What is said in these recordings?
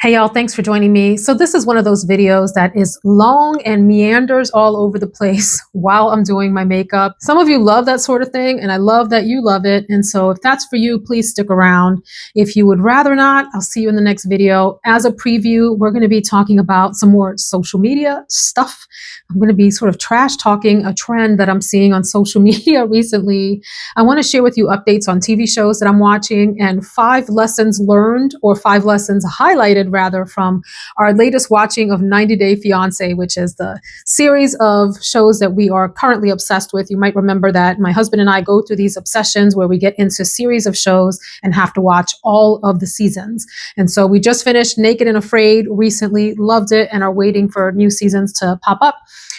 Hey y'all, thanks for joining me. So this is one of those videos that is long and meanders all over the place while I'm doing my makeup. Some of you love that sort of thing, and I love that you love it. And so if that's for you, please stick around. If you would rather not, I'll see you in the next video. As a preview, we're going to be talking about some more social media stuff. I'm going to be sort of trash talking a trend that I'm seeing on social media recently. I want to share with you updates on TV shows that I'm watching and 5 lessons learned, or 5 lessons highlighted rather, from our latest watching of 90 Day Fiance, which is the series of shows that we are currently obsessed with. You might remember that my husband and I go through these obsessions where we get into a series of shows and have to watch all of the seasons. And so we just finished Naked and Afraid recently, loved it, and are waiting for new seasons to pop up.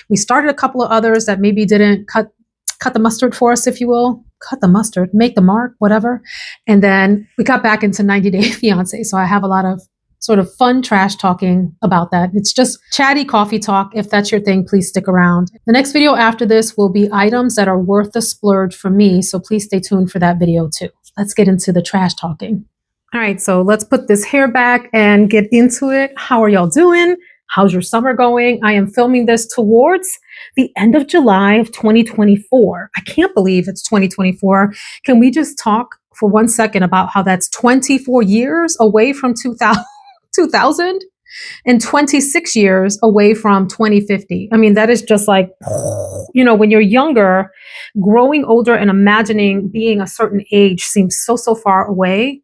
We started a couple of others that maybe didn't cut the mustard for us, if you will. Cut the mustard, make the mark, whatever. And then we got back into 90 Day Fiance. So I have a lot of sort of fun trash talking about that. It's just chatty coffee talk. If that's your thing, please stick around. The next video after this will be items that are worth the splurge for me. So please stay tuned for that video too. Let's get into the trash talking. All right, so let's put this hair back and get into it. How are y'all doing? How's your summer going? I am filming this towards the end of July of 2024. I can't believe it's 2024. Can we just talk for 1 second about how that's 24 years away from 2000 and 26 years away from 2050? I mean, that is just like, when you're younger, growing older and imagining being a certain age seems so far away.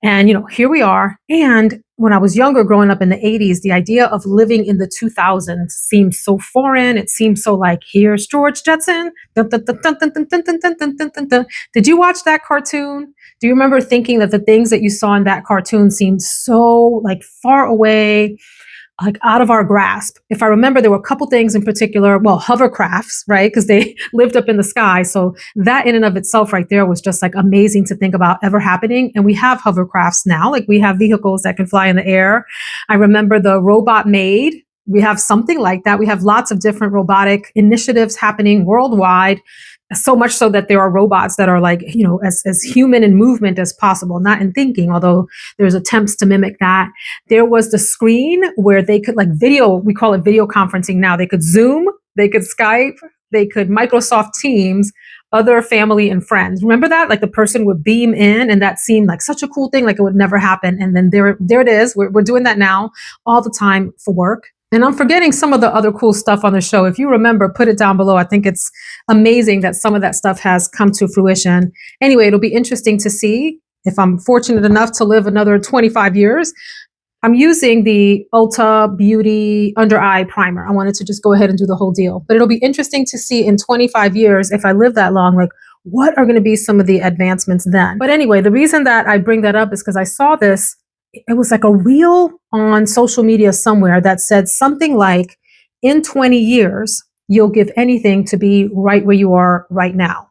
And, here we are. And when I was younger, growing up in the 80s, the idea of living in the 2000s seemed so foreign. It seemed so like, here's George Jetson. Dun, dun, dun, dun, dun, dun, dun, dun, dun, dun, dun, dun. Did you watch that cartoon? Do you remember thinking that the things that you saw in that cartoon seemed so like far away, like out of our grasp? If I remember, there were a couple things in particular, well, hovercrafts, right? Because they lived up in the sky. So that in and of itself right there was just like amazing to think about ever happening. And we have hovercrafts now, like we have vehicles that can fly in the air. I remember the robot maid. We have something like that. We have lots of different robotic initiatives happening worldwide. So much so that there are robots that are like, as human in movement as possible, not in thinking, although there's attempts to mimic that. There was the screen where they could we call it video conferencing now. They could Zoom, they could Skype, they could Microsoft Teams, other family and friends. Remember that? Like the person would beam in, and that seemed like such a cool thing, like it would never happen. And then there it is. We're doing that now all the time for work. And I'm forgetting some of the other cool stuff on the show. If you remember, put it down below. I think it's amazing that some of that stuff has come to fruition. Anyway, it'll be interesting to see if I'm fortunate enough to live another 25 years. I'm using the Ulta Beauty Under Eye Primer. I wanted to just go ahead and do the whole deal. But it'll be interesting to see in 25 years, if I live that long, like what are going to be some of the advancements then? But anyway, the reason that I bring that up is because I saw this. It was like a reel on social media somewhere that said something like, in 20 years, you'll give anything to be right where you are right now.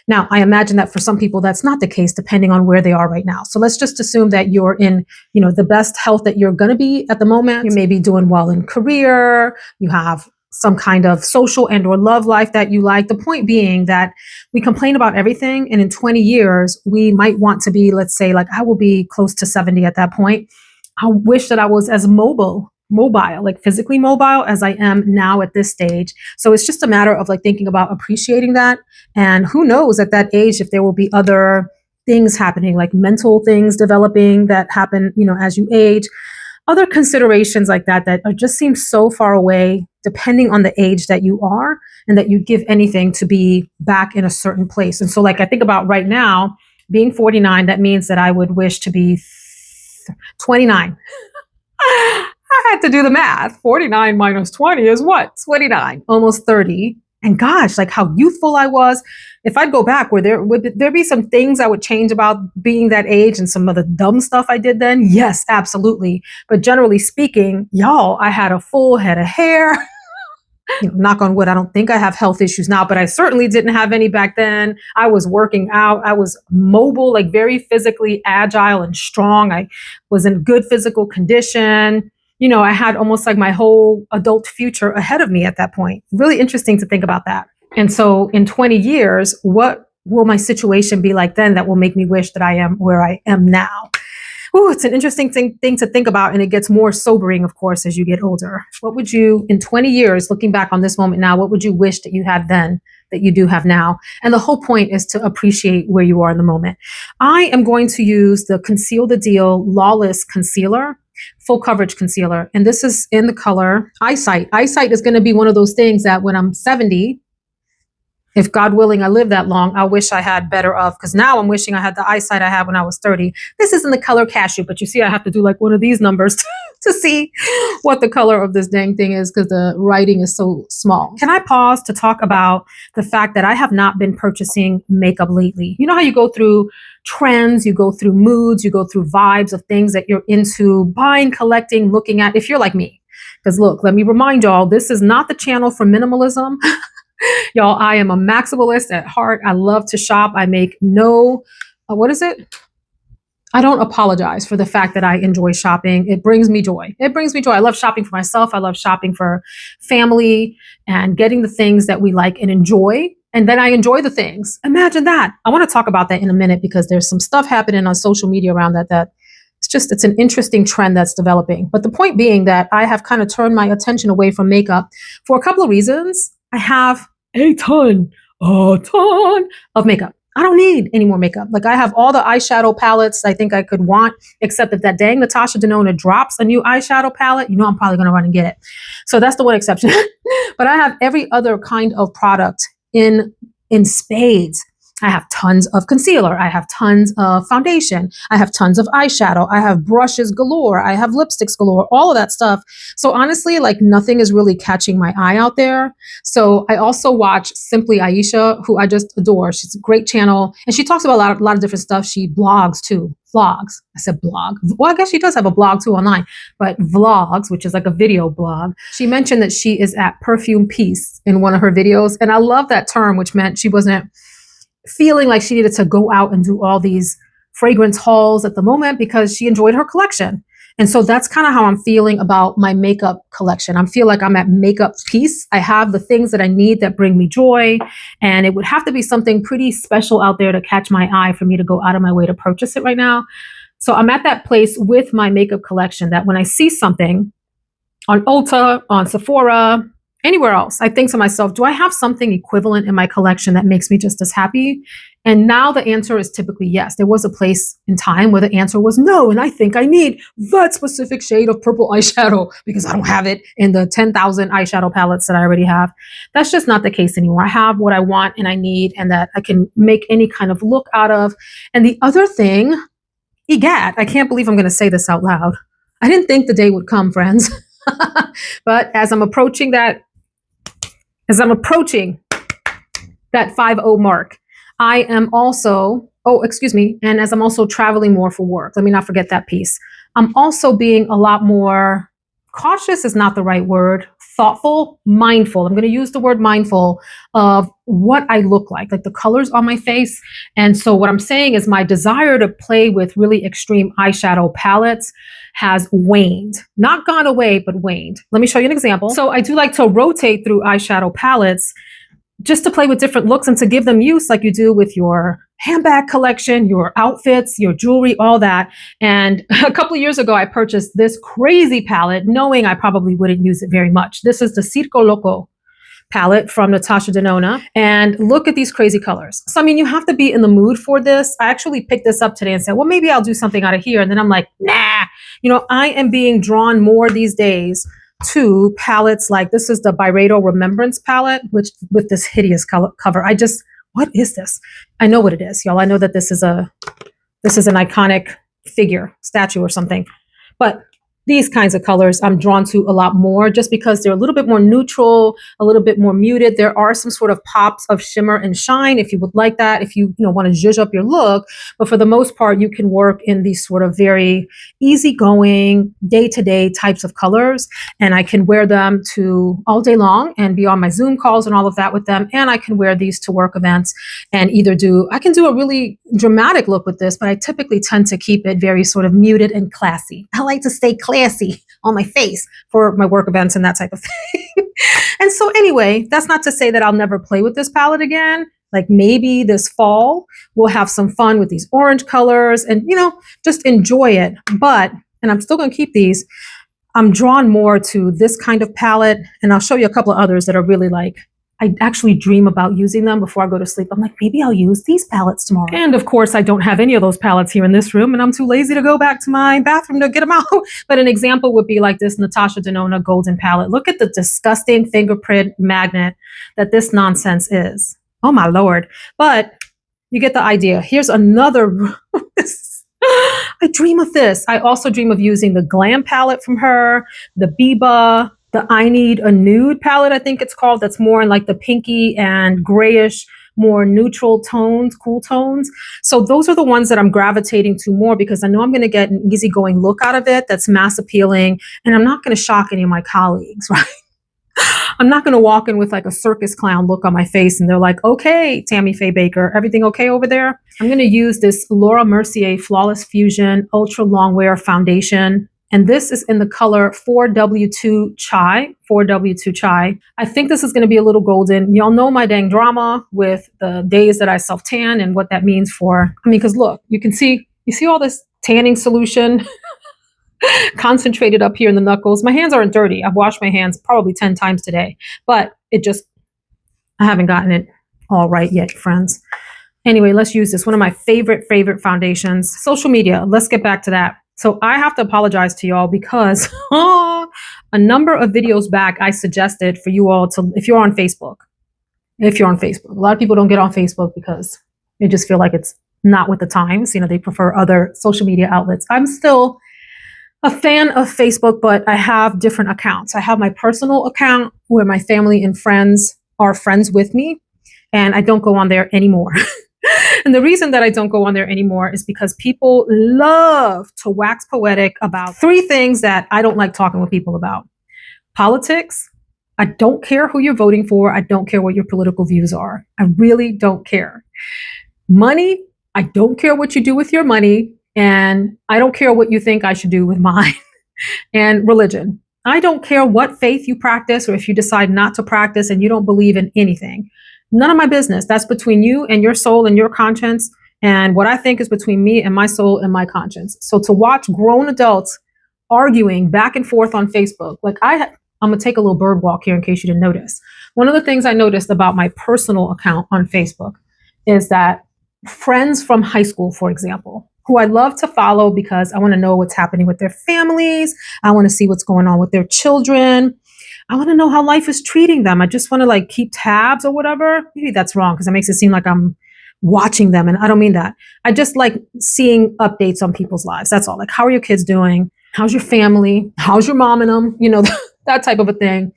Now, I imagine that for some people, that's not the case, depending on where they are right now. So let's just assume that you're in, the best health that you're going to be at the moment. You may be doing well in career. You have some kind of social and or love life that you like. The point being that we complain about everything. And in 20 years, we might want to be, let's say, like I will be close to 70 at that point. I wish that I was as mobile, like physically mobile as I am now at this stage. So it's just a matter of like thinking about appreciating that. And who knows at that age if there will be other things happening, like mental things developing that happen, as you age. Other considerations like that are just seem so far away, depending on the age that you are, and that you'd give anything to be back in a certain place. And so like I think about right now, being 49, that means that I would wish to be 29. I had to do the math. 49 minus 20 is what? 29, almost 30. And gosh, like how youthful I was. If I'd go back, would there be some things I would change about being that age and some of the dumb stuff I did then? Yes, absolutely. But generally speaking, y'all, I had a full head of hair. Knock on wood, I don't think I have health issues now, but I certainly didn't have any back then. I was working out. I was mobile, like very physically agile and strong. I was in good physical condition. I had almost like my whole adult future ahead of me at that point. Really interesting to think about that. And so in 20 years, what will my situation be like then that will make me wish that I am where I am now? Ooh, it's an interesting thing to think about, and it gets more sobering, of course, as you get older. What would you, in 20 years, looking back on this moment now, what would you wish that you had then that you do have now? And the whole point is to appreciate where you are in the moment. I am going to use the Conceal the Deal Lawless Concealer, full coverage concealer. And this is in the color Eyesight. Eyesight is going to be one of those things that when I'm 70, if God willing, I live that long, I wish I had better of, because now I'm wishing I had the eyesight I had when I was 30. This is in the color Cashew, but you see, I have to do like one of these numbers to see what the color of this dang thing is because the writing is so small. Can I pause to talk about the fact that I have not been purchasing makeup lately? You know how you go through trends, you go through moods, you go through vibes of things that you're into buying, collecting, looking at, if you're like me. Because look, let me remind y'all, this is not the channel for minimalism. Y'all, I am a maximalist at heart. I love to shop. I make no, what is it? I don't apologize for the fact that I enjoy shopping. It brings me joy. It brings me joy. I love shopping for myself. I love shopping for family and getting the things that we like and enjoy. And then I enjoy the things. Imagine that. I want to talk about that in a minute because there's some stuff happening on social media around that it's an interesting trend that's developing. But the point being that I have kind of turned my attention away from makeup for a couple of reasons. I have a ton of makeup. I don't need any more makeup. Like I have all the eyeshadow palettes I think I could want, except if that dang Natasha Denona drops a new eyeshadow palette, you know I'm probably going to run and get it. So that's the one exception. But I have every other kind of product in spades. I have tons of concealer. I have tons of foundation. I have tons of eyeshadow. I have brushes galore. I have lipsticks galore, all of that stuff. So honestly, like nothing is really catching my eye out there. So I also watch Simply Aisha, who I just adore. She's a great channel. And she talks about a lot of different stuff. She blogs too. Vlogs. I said blog. Well, I guess she does have a blog too online, but vlogs, which is like a video blog. She mentioned that she is at Perfume Peace in one of her videos. And I love that term, which meant she wasn't feeling like she needed to go out and do all these fragrance hauls at the moment because she enjoyed her collection. And so that's kind of how I'm feeling about my makeup collection. I feel like I'm at makeup peace. I have the things that I need that bring me joy. And it would have to be something pretty special out there to catch my eye for me to go out of my way to purchase it right now. So I'm at that place with my makeup collection that when I see something on Ulta, on Sephora, anywhere else, I think to myself, do I have something equivalent in my collection that makes me just as happy? And now the answer is typically yes. There was a place in time where the answer was no, and I think I need that specific shade of purple eyeshadow because I don't have it in the 10,000 eyeshadow palettes that I already have. That's just not the case anymore. I have what I want and I need and that I can make any kind of look out of. And the other thing, egad, I can't believe I'm going to say this out loud. I didn't think the day would come, friends. But as I'm approaching that 5-0 mark, I am also, and as I'm also traveling more for work, let me not forget that piece. I'm also being a lot more cautious is not the right word, thoughtful, mindful. I'm going to use the word mindful of what I look like the colors on my face. And so what I'm saying is my desire to play with really extreme eyeshadow palettes has waned, not gone away, but waned. Let me show you an example. So I do like to rotate through eyeshadow palettes just to play with different looks and to give them use like you do with your handbag collection, your outfits, your jewelry, all that. And a couple of years ago, I purchased this crazy palette knowing I probably wouldn't use it very much. This is the Circo Loco palette from Natasha Denona. And look at these crazy colors. So, I mean, you have to be in the mood for this. I actually picked this up today and said, well, maybe I'll do something out of here. And then I'm like, nah, I am being drawn more these days to palettes like this is the Byredo Remembrance palette, which with this hideous cover. What is this? I know what it is, y'all. I know that this is an iconic figure, statue or something. But these kinds of colors I'm drawn to a lot more just because they're a little bit more neutral, a little bit more muted. There are some sort of pops of shimmer and shine if you would like that, if you want to zhuzh up your look. But for the most part, you can work in these sort of very easygoing, day-to-day types of colors. And I can wear them to all day long and be on my Zoom calls and all of that with them. And I can wear these to work events and I can do a really dramatic look with this, but I typically tend to keep it very sort of muted and classy. I like to stay classy on my face for my work events and that type of thing. And so anyway, that's not to say that I'll never play with this palette again. Like maybe this fall we'll have some fun with these orange colors and, just enjoy it. But, and I'm still going to keep these, I'm drawn more to this kind of palette. And I'll show you a couple of others that are really like, I actually dream about using them before I go to sleep. I'm like, maybe I'll use these palettes tomorrow. And of course, I don't have any of those palettes here in this room, and I'm too lazy to go back to my bathroom to get them out. But an example would be like this Natasha Denona Golden palette. Look at the disgusting fingerprint magnet that this nonsense is. Oh my Lord. But you get the idea. Here's another. I dream of this. I also dream of using the Glam palette from her, the Biba, the I Need a Nude palette, I think it's called. That's more in like the pinky and grayish, more neutral tones, cool tones. So those are the ones that I'm gravitating to more because I know I'm going to get an easygoing look out of it that's mass appealing, and I'm not going to shock any of my colleagues, right? I'm not going to walk in with like a circus clown look on my face and they're like, okay, Tammy Faye Baker, everything okay over there? I'm going to use this Laura Mercier Flawless Fusion Ultra Longwear Foundation. And this is in the color 4W2 Chai, 4W2 Chai. I think this is going to be a little golden. Y'all know my dang drama with the days that I self-tan and what that means for, because look, you see all this tanning solution concentrated up here in the knuckles. My hands aren't dirty. I've washed my hands probably 10 times today, but I haven't gotten it all right yet, friends. Anyway, let's use this. One of my favorite foundations. Social media. Let's get back to that. So I have to apologize to y'all because a number of videos back, I suggested for you all to, if you're on Facebook, a lot of people don't get on Facebook because they just feel like it's not with the times. They prefer other social media outlets. I'm still a fan of Facebook, but I have different accounts. I have my personal account where my family and friends are friends with me, and I don't go on there anymore. And the reason that I don't go on there anymore is because people love to wax poetic about three things that I don't like talking with people about. Politics. I don't care who you're voting for. I don't care what your political views are. I really don't care. Money. I don't care what you do with your money. And I don't care what you think I should do with mine. And religion. I don't care what faith you practice or if you decide not to practice and you don't believe in anything. None of my business. That's between you and your soul and your conscience. And what I think is between me and my soul and my conscience. So to watch grown adults arguing back and forth on Facebook, like I'm going to take a little bird walk here in case you didn't notice. One of the things I noticed about my personal account on Facebook is that friends from high school, for example, who I love to follow because I want to know what's happening with their families. I want to see what's going on with their children. I want to know how life is treating them. I just want to like keep tabs or whatever. Maybe that's wrong because it makes it seem like I'm watching them. And I don't mean that. I just like seeing updates on people's lives. That's all. Like, how are your kids doing? How's your family? How's your mom and them? That type of a thing.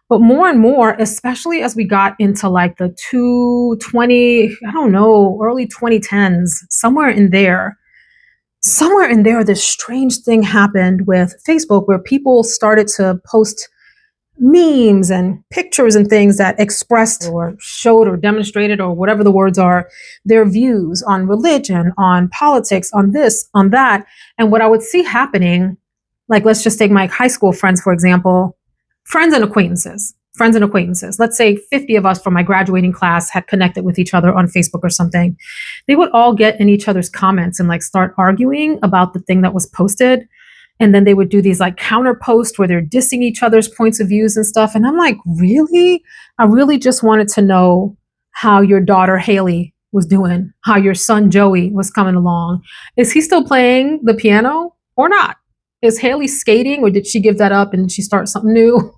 But more and more, especially as we got into like the 2020, early 2010s, somewhere in there, this strange thing happened with Facebook where people started to post memes and pictures and things that expressed or showed or demonstrated or whatever the words are, their views on religion, on politics, on this, on that. And what I would see happening, like let's just take my high school friends, for example, friends and acquaintances. Let's say 50 of us from my graduating class had connected with each other on Facebook or something. They would all get in each other's comments and like start arguing about the thing that was posted. And then they would do these like counter posts where they're dissing each other's points of views and stuff. And I'm like, really? I really just wanted to know how your daughter Haley was doing, how your son Joey was coming along. Is he still playing the piano or not? Is Haley skating or did she give that up and she start something new?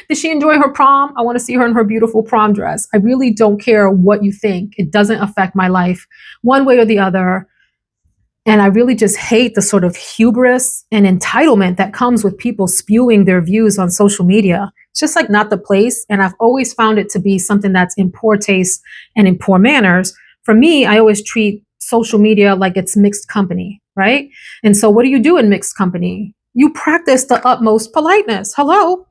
Did she enjoy her prom? I want to see her in her beautiful prom dress. I really don't care what you think. It doesn't affect my life one way or the other. And I really just hate the sort of hubris and entitlement that comes with people spewing their views on social media. It's just like not the place. And I've always found it to be something that's in poor taste and in poor manners. For me, I always treat social media like it's mixed company, right? And so what do you do in mixed company? You practice the utmost politeness. Hello?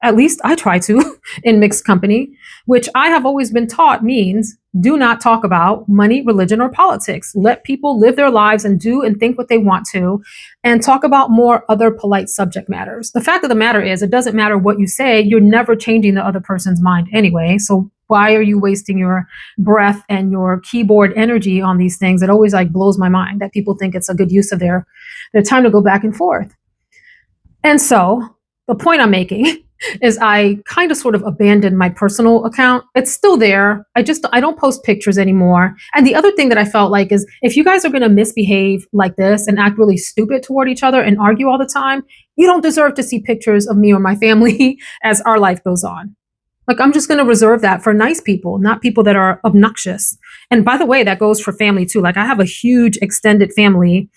At least I try to in mixed company, which I have always been taught means do not talk about money, religion, or politics. Let people live their lives and do and think what they want to, and talk about more other polite subject matters. The fact of the matter is, it doesn't matter what you say, you're never changing the other person's mind anyway. So why are you wasting your breath and your keyboard energy on these things? It always like blows my mind that people think it's a good use of their time to go back and forth. And so the point I'm making is I kind of sort of abandoned my personal account. It's still there. I don't post pictures anymore. And the other thing that I felt like is if you guys are going to misbehave like this and act really stupid toward each other and argue all the time, you don't deserve to see pictures of me or my family as our life goes on. Like, I'm just going to reserve that for nice people, not people that are obnoxious. And by the way, that goes for family too. Like, I have a huge extended family.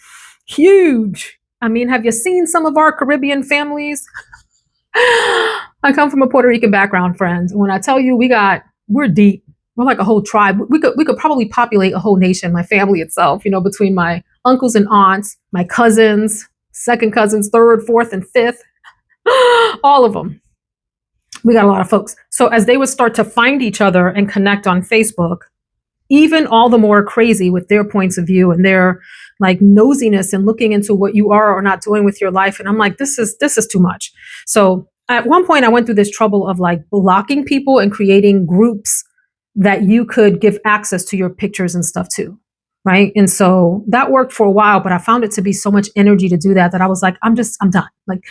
Huge. I mean, have you seen some of our Caribbean families? I come from a Puerto Rican background, friends. When I tell you we're deep. We're like a whole tribe. We could probably populate a whole nation, my family itself, between my uncles and aunts, my cousins, second cousins, third, fourth, and fifth, all of them. We got a lot of folks. So as they would start to find each other and connect on Facebook, even all the more crazy with their points of view and their like nosiness and looking into what you are or not doing with your life. And I'm like, this is too much. So at one point I went through this trouble of like blocking people and creating groups that you could give access to your pictures and stuff too. Right. And so that worked for a while, but I found it to be so much energy to do that I was like, I'm done. Like,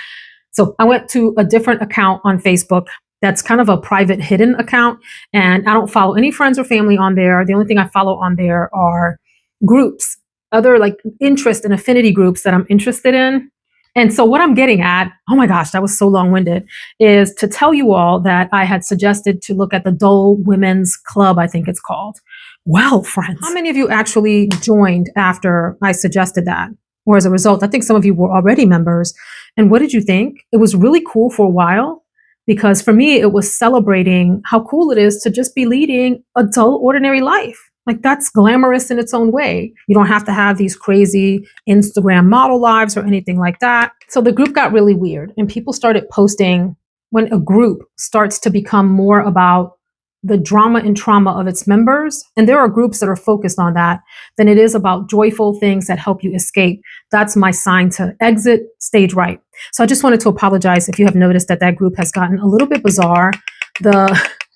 so I went to a different account on Facebook that's kind of a private hidden account. And I don't follow any friends or family on there. The only thing I follow on there are groups, other like interest and affinity groups that I'm interested in. And so what I'm getting at, oh my gosh, that was so long-winded, is to tell you all that I had suggested to look at the Dull Women's Club, I think it's called. Well, friends, how many of you actually joined after I suggested that? Or as a result, I think some of you were already members. And what did you think? It was really cool for a while because for me, it was celebrating how cool it is to just be leading a dull, ordinary life. Like that's glamorous in its own way. You don't have to have these crazy Instagram model lives or anything like that. So the group got really weird and people started posting when a group starts to become more about the drama and trauma of its members, and there are groups that are focused on that, than it is about joyful things that help you escape. That's my sign to exit stage right. So I just wanted to apologize if you have noticed that group has gotten a little bit bizarre.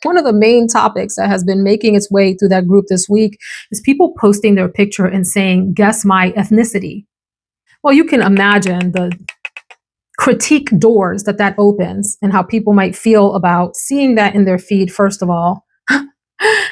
One of the main topics that has been making its way through that group this week is people posting their picture and saying, guess my ethnicity. Well, you can imagine the critique doors that opens and how people might feel about seeing that in their feed, first of all,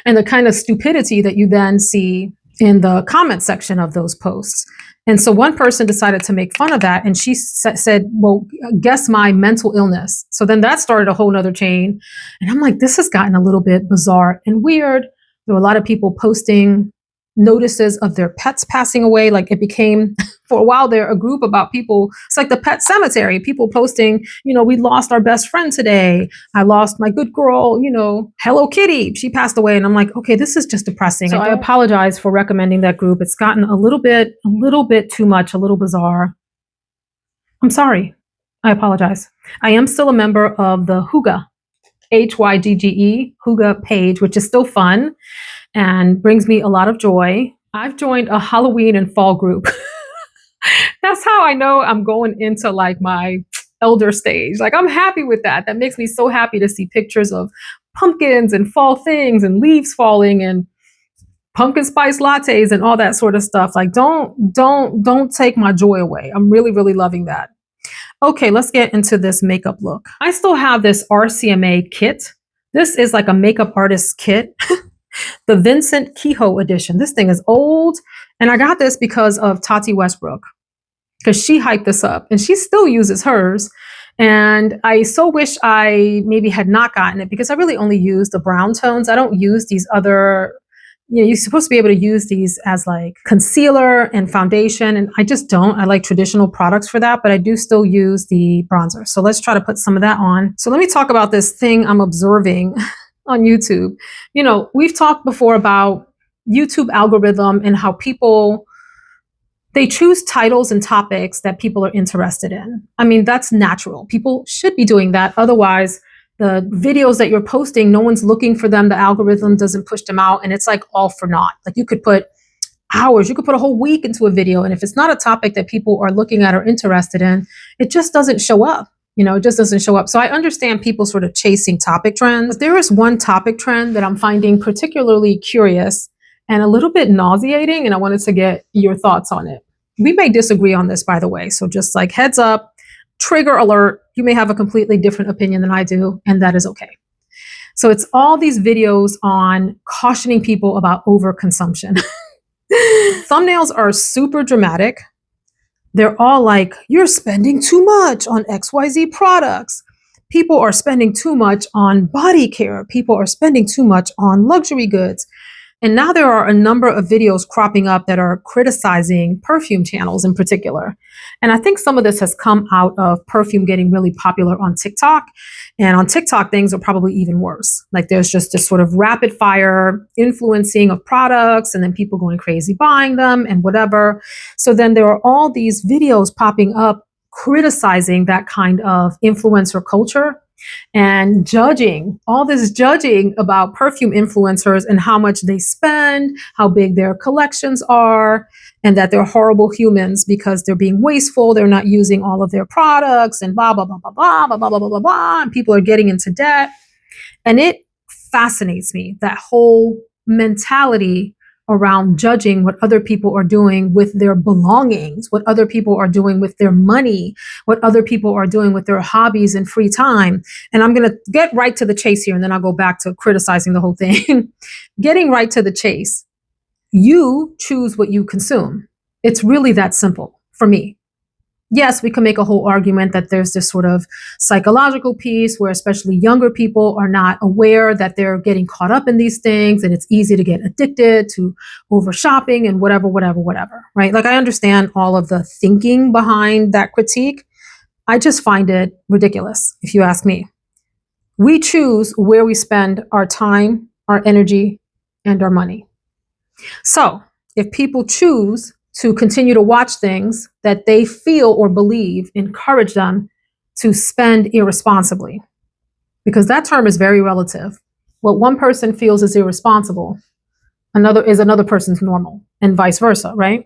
and the kind of stupidity that you then see in the comment section of those posts. And so one person decided to make fun of that. And she said, well, guess my mental illness. So then that started a whole nother chain. And I'm like, this has gotten a little bit bizarre and weird. There were a lot of people posting notices of their pets passing away. Like it became, for a while there, a group about people. It's like the pet cemetery. People posting, we lost our best friend today. I lost my good girl, Hello Kitty. She passed away. And I'm like, okay, this is just depressing. So I apologize for recommending that group. It's gotten a little bit too much, a little bizarre. I'm sorry. I apologize. I am still a member of the Hygge, Hygge, Hygge page, which is still fun and brings me a lot of joy. I've joined a Halloween and fall group. That's how I know I'm going into like my elder stage. Like I'm happy with that. That makes me so happy to see pictures of pumpkins and fall things and leaves falling and pumpkin spice lattes and all that sort of stuff. Like don't take my joy away. I'm really, really loving that. Okay, let's get into this makeup look. I still have this RCMA kit. This is like a makeup artist kit. The Vincent Kehoe edition. This thing is old. And I got this because of Tati Westbrook, because she hyped this up and she still uses hers. And I so wish I maybe had not gotten it because I really only use the brown tones. I don't use these other, you're supposed to be able to use these as like concealer and foundation. And I just don't. I like traditional products for that, but I do still use the bronzer. So let's try to put some of that on. So let me talk about this thing I'm observing on YouTube. We've talked before about YouTube algorithm and how people, they choose titles and topics that people are interested in. I mean, that's natural. People should be doing that. Otherwise, the videos that you're posting, no one's looking for them. The algorithm doesn't push them out. And it's like all for naught. Like you could put hours, you could put a whole week into a video. And if it's not a topic that people are looking at or interested in, it just doesn't show up. It just doesn't show up. So I understand people sort of chasing topic trends. But there is one topic trend that I'm finding particularly curious and a little bit nauseating, and I wanted to get your thoughts on it. We may disagree on this, by the way. So just like heads up, trigger alert, you may have a completely different opinion than I do, and that is okay. So it's all these videos on cautioning people about overconsumption. Thumbnails are super dramatic. They're all like, you're spending too much on XYZ products. People are spending too much on body care. People are spending too much on luxury goods. And now there are a number of videos cropping up that are criticizing perfume channels in particular. And I think some of this has come out of perfume getting really popular on TikTok. And on TikTok, things are probably even worse. Like there's just this sort of rapid fire influencing of products and then people going crazy buying them and whatever. So then there are all these videos popping up criticizing that kind of influencer culture and judging, all this judging about perfume influencers and how much they spend, how big their collections are, and that they're horrible humans because they're being wasteful, they're not using all of their products, and blah, blah, blah, blah, blah, blah, blah, blah, blah, blah, blah, and people are getting into debt. And it fascinates me, that whole mentality around judging what other people are doing with their belongings, what other people are doing with their money, what other people are doing with their hobbies and free time. And I'm going to get right to the chase here, and then I'll go back to criticizing the whole thing. Getting right to the chase. You choose what you consume. It's really that simple for me. Yes, we can make a whole argument that there's this sort of psychological piece where especially younger people are not aware that they're getting caught up in these things, and it's easy to get addicted to over shopping and whatever, right? Like I understand all of the thinking behind that critique. I just find it ridiculous, if you ask me. We choose where we spend our time, our energy, and our money. So if people choose to continue to watch things that they feel or believe encourage them to spend irresponsibly, because that term is very relative. What one person feels is irresponsible, another person's normal, and vice versa, right?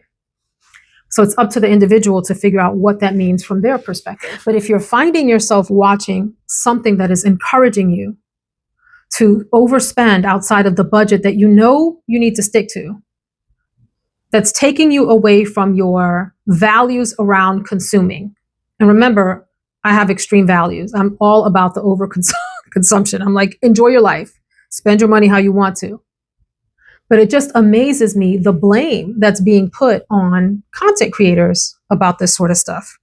So it's up to the individual to figure out what that means from their perspective. But if you're finding yourself watching something that is encouraging you to overspend outside of the budget that you know you need to stick to, that's taking you away from your values around consuming. And remember, I have extreme values. I'm all about the overconsumption. I'm like, enjoy your life, spend your money how you want to. But it just amazes me the blame that's being put on content creators about this sort of stuff.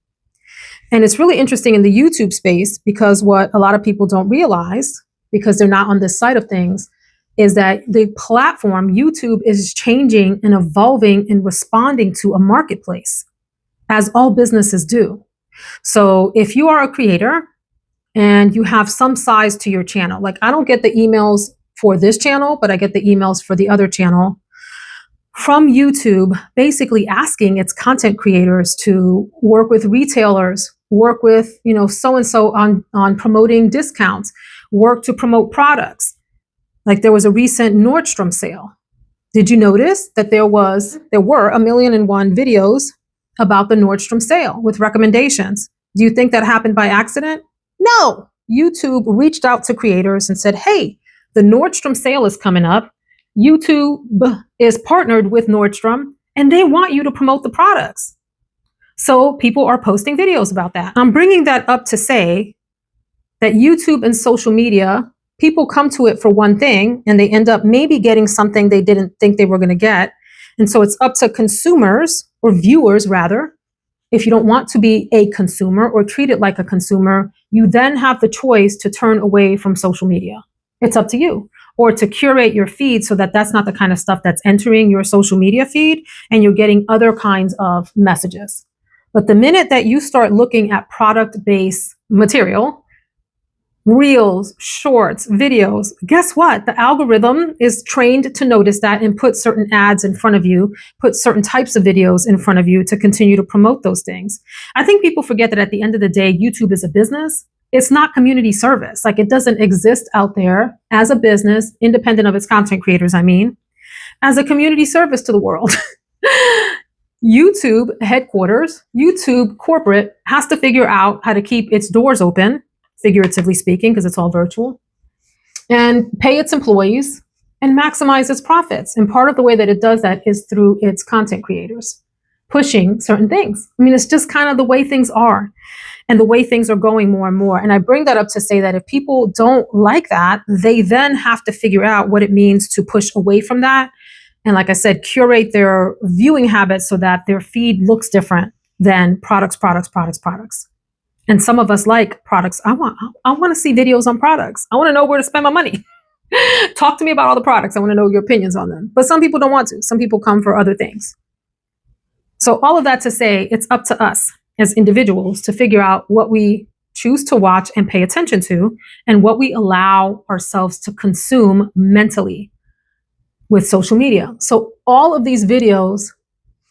And it's really interesting in the YouTube space, because what a lot of people don't realize, because they're not on this side of things, is that the platform, YouTube, is changing and evolving and responding to a marketplace, as all businesses do. So if you are a creator and you have some size to your channel, like I don't get the emails for this channel, but I get the emails for the other channel from YouTube, basically asking its content creators to work with retailers, work with, so-and-so on promoting discounts, work to promote products. Like there was a recent Nordstrom sale. Did you notice that there were 1,000,001 videos about the Nordstrom sale with recommendations? Do you think that happened by accident? No. YouTube reached out to creators and said, hey, the Nordstrom sale is coming up. YouTube is partnered with Nordstrom and they want you to promote the products. So people are posting videos about that. I'm bringing that up to say that YouTube and social media, people come to it for one thing and they end up maybe getting something they didn't think they were going to get. And so it's up to consumers, or viewers rather. If you don't want to be a consumer or treat it like a consumer, you then have the choice to turn away from social media. It's up to you. Or to curate your feed so that that's not the kind of stuff that's entering your social media feed and you're getting other kinds of messages. But the minute that you start looking at product-based material, reels, shorts, videos, guess what? The algorithm is trained to notice that and put certain ads in front of you, put certain types of videos in front of you to continue to promote those things. I think people forget that at the end of the day, YouTube is a business. It's not community service. Like it doesn't exist out there as a business, independent of its content creators, as a community service to the world. YouTube headquarters, YouTube corporate has to figure out how to keep its doors open, figuratively speaking, because it's all virtual, and pay its employees and maximize its profits. And part of the way that it does that is through its content creators pushing certain things. I mean, it's just kind of the way things are and the way things are going more and more. And I bring that up to say that if people don't like that, they then have to figure out what it means to push away from that. And like I said, curate their viewing habits so that their feed looks different than products. And some of us like products. I want to see videos on products. I want to know where to spend my money. Talk to me about all the products. I want to know your opinions on them. But some people don't want to. Some people come for other things. So all of that to say, it's up to us as individuals to figure out what we choose to watch and pay attention to, and what we allow ourselves to consume mentally with social media. So all of these videos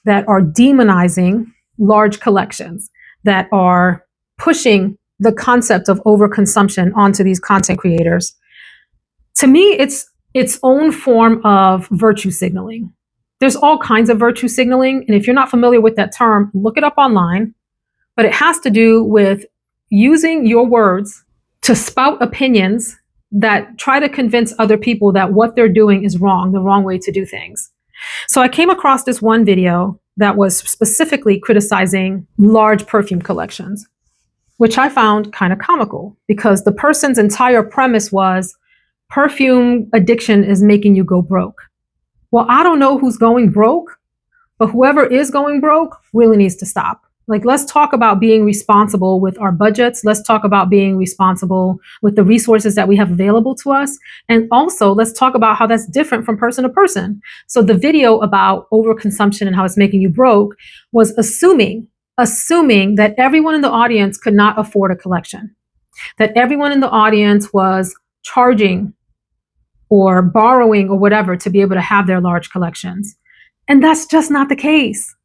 that are demonizing large collections, that are pushing the concept of overconsumption onto these content creators, to me, it's its own form of virtue signaling. There's all kinds of virtue signaling. And if you're not familiar with that term, look it up online. But it has to do with using your words to spout opinions that try to convince other people that what they're doing is wrong, the wrong way to do things. So I came across this one video that was specifically criticizing large perfume collections, which I found kind of comical because the person's entire premise was perfume addiction is making you go broke. Well, I don't know who's going broke, but whoever is going broke really needs to stop. Like, let's talk about being responsible with our budgets. Let's talk about being responsible with the resources that we have available to us. And also, let's talk about how that's different from person to person. So the video about overconsumption and how it's making you broke was assuming that everyone in the audience could not afford a collection, that everyone in the audience was charging or borrowing or whatever to be able to have their large collections. And that's just not the case.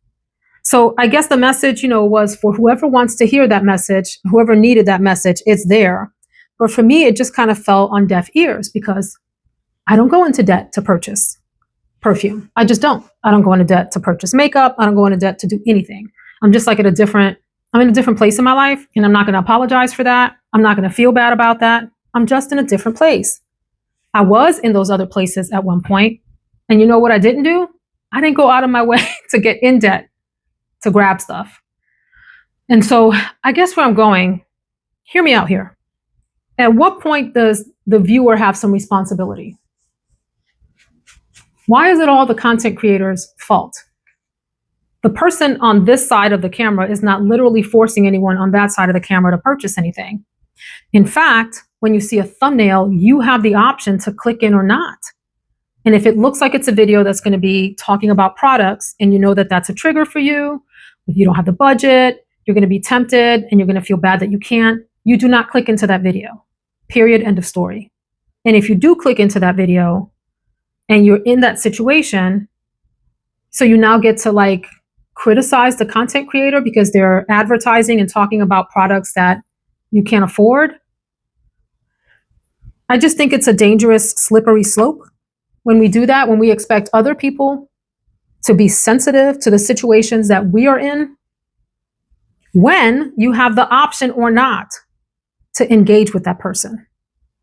So I guess the message, was for whoever wants to hear that message, whoever needed that message, it's there. But for me, it just kind of fell on deaf ears because I don't go into debt to purchase perfume. I just don't. I don't go into debt to purchase makeup. I don't go into debt to do anything. I'm just like I'm in a different place in my life, and I'm not going to apologize for that. I'm not going to feel bad about that. I'm just in a different place. I was in those other places at one point. And you know what I didn't do? I didn't go out of my way to get in debt to grab stuff. And so I guess where I'm going, hear me out here. At what point does the viewer have some responsibility? Why is it all the content creator's fault? The person on this side of the camera is not literally forcing anyone on that side of the camera to purchase anything. In fact, when you see a thumbnail, you have the option to click in or not. And if it looks like it's a video that's going to be talking about products and you know that that's a trigger for you, if you don't have the budget, you're going to be tempted and you're going to feel bad that you can't, you do not click into that video. Period. End of story. And if you do click into that video and you're in that situation, so you now get to criticize the content creator because they're advertising and talking about products that you can't afford. I just think it's a dangerous, slippery slope when we do that, when we expect other people to be sensitive to the situations that we are in, when you have the option or not to engage with that person.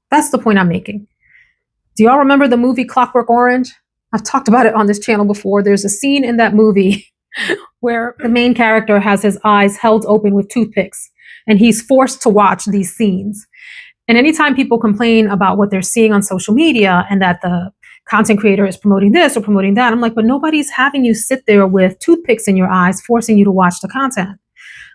That's the point I'm making. Do y'all remember the movie Clockwork Orange? I've talked about it on this channel before. There's a scene in that movie where the main character has his eyes held open with toothpicks, and he's forced to watch these scenes. And anytime people complain about what they're seeing on social media and that the content creator is promoting this or promoting that, I'm like, but nobody's having you sit there with toothpicks in your eyes, forcing you to watch the content.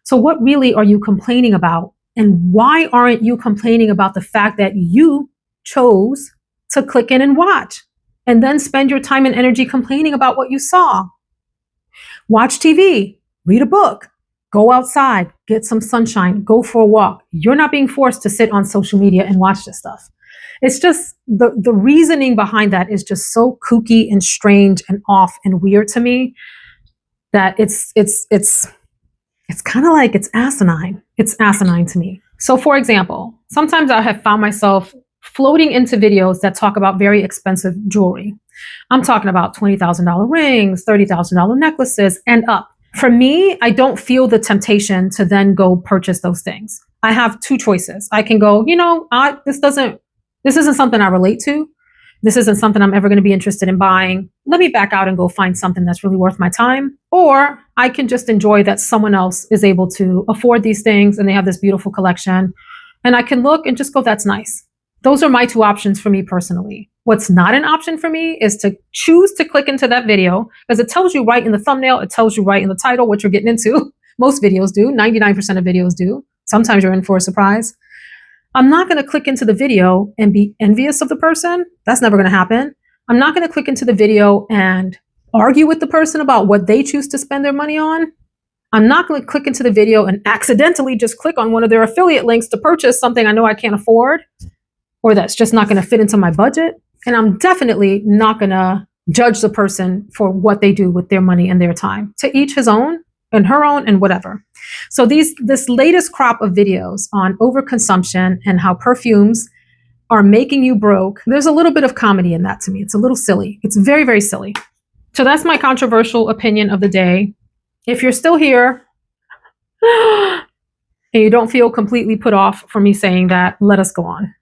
So what really are you complaining about? And why aren't you complaining about the fact that you chose to click in and watch and then spend your time and energy complaining about what you saw? Watch TV, read a book, go outside, get some sunshine, go for a walk. You're not being forced to sit on social media and watch this stuff. It's just the reasoning behind that is just so kooky and strange and off and weird to me that it's kind of like it's asinine. It's asinine to me. So for example, sometimes I have found myself floating into videos that talk about very expensive jewelry. I'm talking about $20,000 rings, $30,000 necklaces and up. For me, I don't feel the temptation to then go purchase those things. I have two choices. I can go, this isn't something I relate to. This isn't something I'm ever going to be interested in buying. Let me back out and go find something that's really worth my time. Or I can just enjoy that someone else is able to afford these things and they have this beautiful collection. And I can look and just go, that's nice. Those are my two options for me personally. What's not an option for me is to choose to click into that video because it tells you right in the thumbnail, it tells you right in the title what you're getting into. Most videos do, 99% of videos do. Sometimes you're in for a surprise. I'm not going to click into the video and be envious of the person. That's never going to happen. I'm not going to click into the video and argue with the person about what they choose to spend their money on. I'm not going to click into the video and accidentally just click on one of their affiliate links to purchase something I know I can't afford or that's just not going to fit into my budget. And I'm definitely not going to judge the person for what they do with their money and their time. To each his own and her own and whatever. So this latest crop of videos on overconsumption and how perfumes are making you broke, there's a little bit of comedy in that to me. It's a little silly. It's very, very silly. So that's my controversial opinion of the day. If you're still here and you don't feel completely put off for me saying that, let us go on.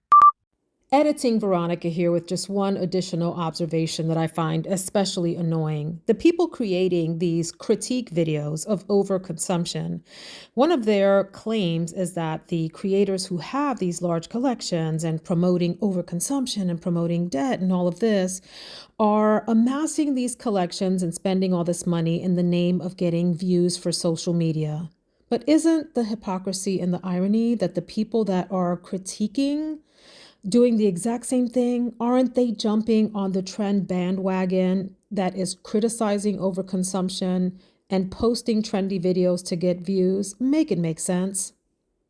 Editing Veronica here with just one additional observation that I find especially annoying. The people creating these critique videos of overconsumption, one of their claims is that the creators who have these large collections and promoting overconsumption and promoting debt and all of this are amassing these collections and spending all this money in the name of getting views for social media. But isn't the hypocrisy and the irony that the people that are critiquing doing the exact same thing? Aren't they jumping on the trend bandwagon that is criticizing overconsumption and posting trendy videos to get views? Make it make sense.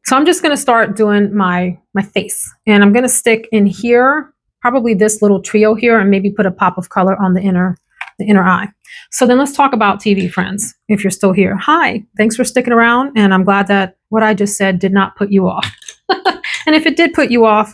So I'm just going to start doing my face, and I'm going to stick in here, probably this little trio here, and maybe put a pop of color on the inner eye. So then let's talk about TV, friends. If you're still here, hi, thanks for sticking around, and I'm glad that what I just said did not put you off. And if it did put you off,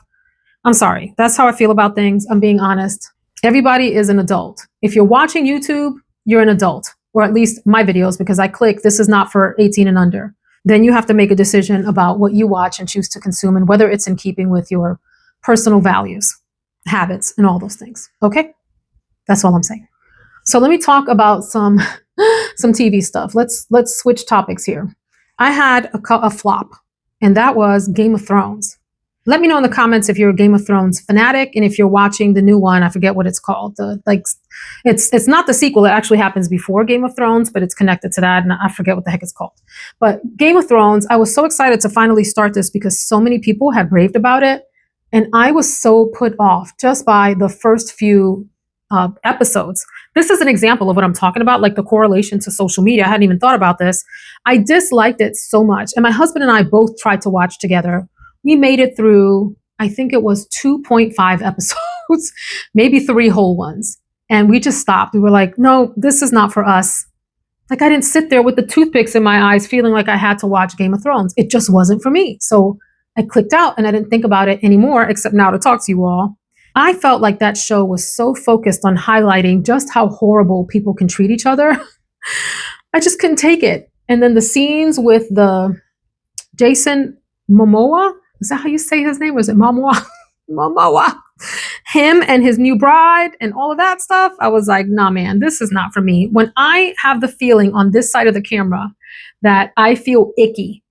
I'm sorry. That's how I feel about things. I'm being honest. Everybody is an adult. If you're watching YouTube, you're an adult, or at least my videos, because I click, this is not for 18 and under. Then you have to make a decision about what you watch and choose to consume and whether it's in keeping with your personal values, habits, and all those things. Okay? That's all I'm saying. So let me talk about some TV stuff. Let's switch topics here. I had a flop, and that was Game of Thrones. Let me know in the comments if you're a Game of Thrones fanatic and if you're watching the new one. I forget what it's called. It's not the sequel. It actually happens before Game of Thrones, but it's connected to that, and I forget what the heck it's called. But Game of Thrones, I was so excited to finally start this because so many people had raved about it, and I was so put off just by the first few episodes. This is an example of what I'm talking about, like the correlation to social media. I hadn't even thought about this. I disliked it so much, and my husband and I both tried to watch together. We made it through, I think it was 2.5 episodes, maybe 3 whole ones. And we just stopped. We were like, no, this is not for us. Like, I didn't sit there with the toothpicks in my eyes feeling like I had to watch Game of Thrones. It just wasn't for me. So I clicked out and I didn't think about it anymore, except now to talk to you all. I felt like that show was so focused on highlighting just how horrible people can treat each other. I just couldn't take it. And then the scenes with the Jason Momoa, is that how you say his name? Or is it Momoa? Momoa. Him and his new bride and all of that stuff. I was like, nah, man, this is not for me. When I have the feeling on this side of the camera that I feel icky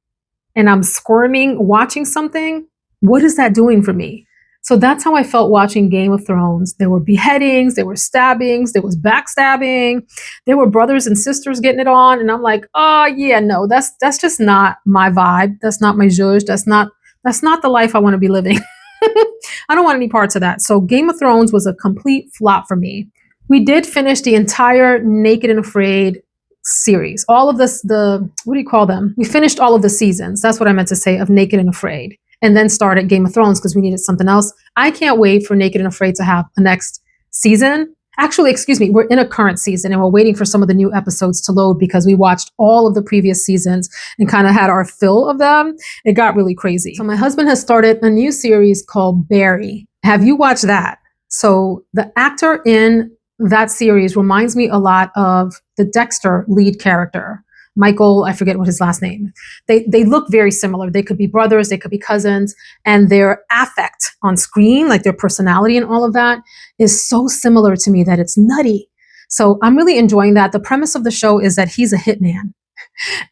and I'm squirming watching something, what is that doing for me? So that's how I felt watching Game of Thrones. There were beheadings, there were stabbings, there was backstabbing, there were brothers and sisters getting it on. And I'm like, oh yeah, no, that's just not my vibe. That's not my zhuzh. That's not the life I want to be living. I don't want any parts of that. So Game of Thrones was a complete flop for me. We did finish the entire Naked and Afraid series. All of this, what do you call them? We finished all of the seasons. That's what I meant to say, of Naked and Afraid. And then started Game of Thrones because we needed something else. I can't wait for Naked and Afraid to have a next season. Actually, excuse me, we're in a current season and we're waiting for some of the new episodes to load because we watched all of the previous seasons and kind of had our fill of them. It got really crazy. So my husband has started a new series called Barry. Have you watched that? So the actor in that series reminds me a lot of the Dexter lead character. Michael, I forget what his last name. They look very similar. They could be brothers, they could be cousins, and their affect on screen, like their personality and all of that, is so similar to me that it's nutty. So I'm really enjoying that. The premise of the show is that he's a hitman.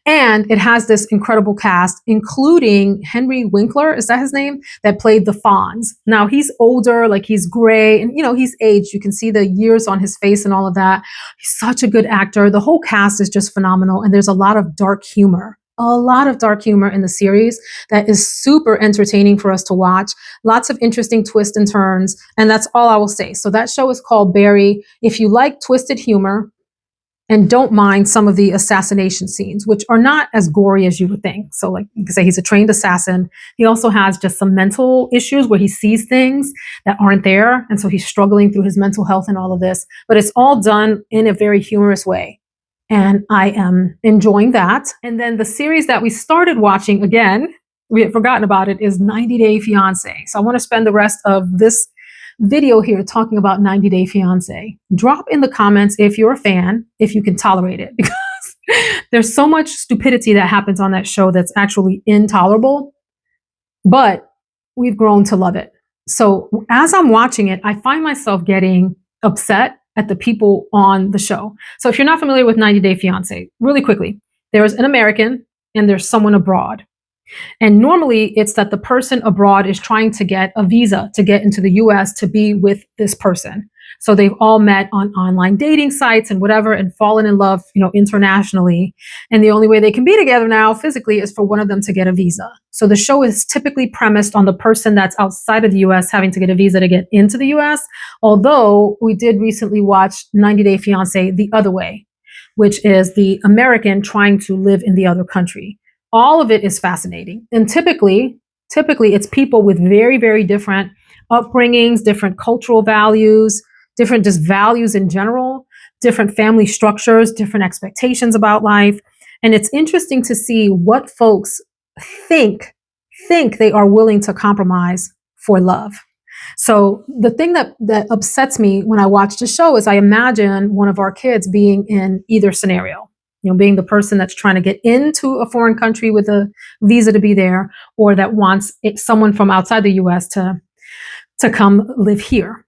And it has this incredible cast, including Henry Winkler, is that his name? That played the Fonz. Now he's older, like he's gray, and he's aged. You can see the years on his face and all of that. He's such a good actor. The whole cast is just phenomenal. And there's a lot of dark humor. A lot of dark humor in the series that is super entertaining for us to watch. Lots of interesting twists and turns. And that's all I will say. So that show is called Barry. If you like twisted humor, and don't mind some of the assassination scenes, which are not as gory as you would think. So like you can say he's a trained assassin. He also has just some mental issues where he sees things that aren't there. And so he's struggling through his mental health and all of this, but it's all done in a very humorous way. And I am enjoying that. And then the series that we started watching again, we had forgotten about it, is 90 Day Fiance. So I want to spend the rest of this video here talking about 90 Day Fiance. Drop in the comments if you're a fan, if you can tolerate it, because there's so much stupidity that happens on that show that's actually intolerable, but we've grown to love it. So as I'm watching it, I find myself getting upset at the people on the show. So if you're not familiar with 90 Day Fiance, really quickly, there's an American and there's someone abroad. And normally it's that the person abroad is trying to get a visa to get into the US to be with this person. So they've all met on online dating sites and whatever and fallen in love, internationally. And the only way they can be together now physically is for one of them to get a visa. So the show is typically premised on the person that's outside of the US having to get a visa to get into the US. Although we did recently watch 90 Day Fiance the other way, which is the American trying to live in the other country. All of it is fascinating. And typically it's people with very, very different upbringings, different cultural values, different just values in general, different family structures, different expectations about life. And it's interesting to see what folks think they are willing to compromise for love. So the thing that upsets me when I watch the show is I imagine one of our kids being in either scenario. Being the person that's trying to get into a foreign country with a visa to be there, or that wants someone from outside the US to come live here.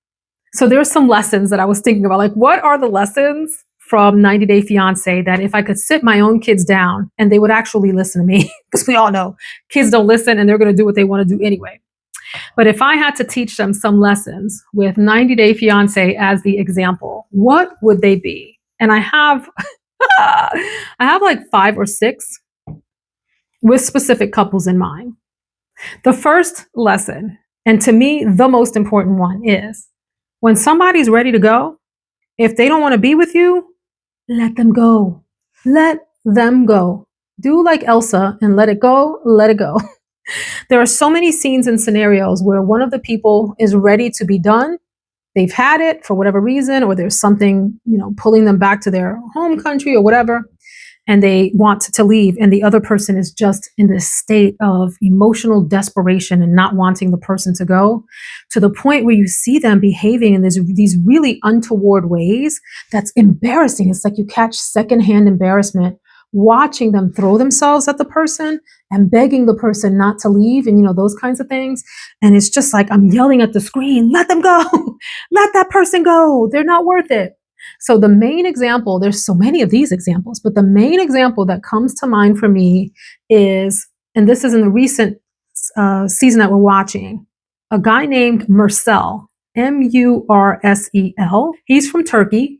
So there's some lessons that I was thinking about, like what are the lessons from 90 Day Fiance that if I could sit my own kids down and they would actually listen to me, because we all know kids don't listen and they're going to do what they want to do anyway. But if I had to teach them some lessons with 90 Day Fiance as the example, what would they be? And I have like 5 or 6 with specific couples in mind. The first lesson, and to me, the most important one, is when somebody's ready to go, if they don't want to be with you, let them go. Let them go. Do like Elsa and let it go, let it go. There are so many scenes and scenarios where one of the people is ready to be done. They've had it for whatever reason, or there's something, pulling them back to their home country or whatever, and they want to leave. And the other person is just in this state of emotional desperation and not wanting the person to go, to the point where you see them behaving in these really untoward ways. That's embarrassing. It's like you catch secondhand embarrassment watching them throw themselves at the person and begging the person not to leave, and those kinds of things. And it's just like I'm yelling at the screen, let them go, let that person go, they're not worth it. So the main example, there's so many of these examples, but the main example that comes to mind for me is, and this is in the recent season that we're watching, a guy named Mursel, Mursel. He's from Turkey.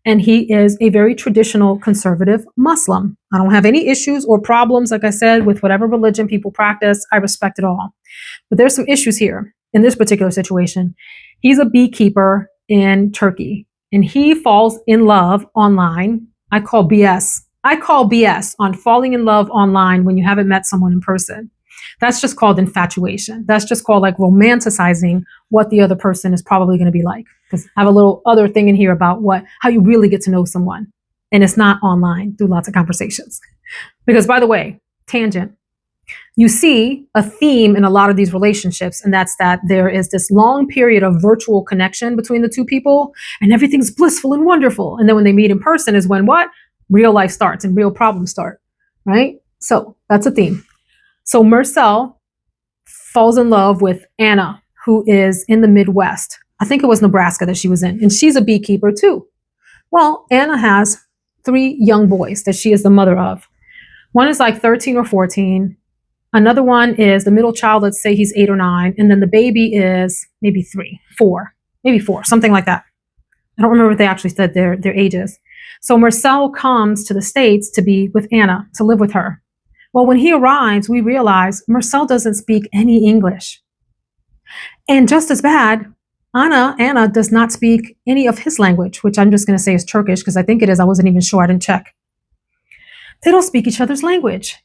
And he is a very traditional conservative Muslim. I don't have any issues or problems, like I said, with whatever religion people practice. I respect it all. But there's some issues here in this particular situation. He's a beekeeper in Turkey, and he falls in love online. I call BS on falling in love online when you haven't met someone in person. That's just called infatuation. That's just called like romanticizing what the other person is probably going to be like. Because I have a little other thing in here about how you really get to know someone. And it's not online through lots of conversations. Because by the way, tangent, you see a theme in a lot of these relationships, and that's that there is this long period of virtual connection between the two people, and everything's blissful and wonderful. And then when they meet in person is when what? real life starts and real problems start, right? So that's a theme. So Marcel falls in love with Anna, who is in the Midwest. I think it was Nebraska that she was in, and she's a beekeeper too. Well, Anna has 3 young boys that she is the mother of. One is like 13 or 14. Another one is the middle child, let's say he's 8 or 9. And then the baby is maybe 3, 4, maybe 4, something like that. I don't remember if they actually said their ages. So Marcel comes to the States to be with Anna, to live with her. Well, when he arrives, we realize Marcel doesn't speak any English. And just as bad, Anna does not speak any of his language, which I'm just going to say is Turkish because I think it is. I wasn't even sure. I didn't check. They don't speak each other's language.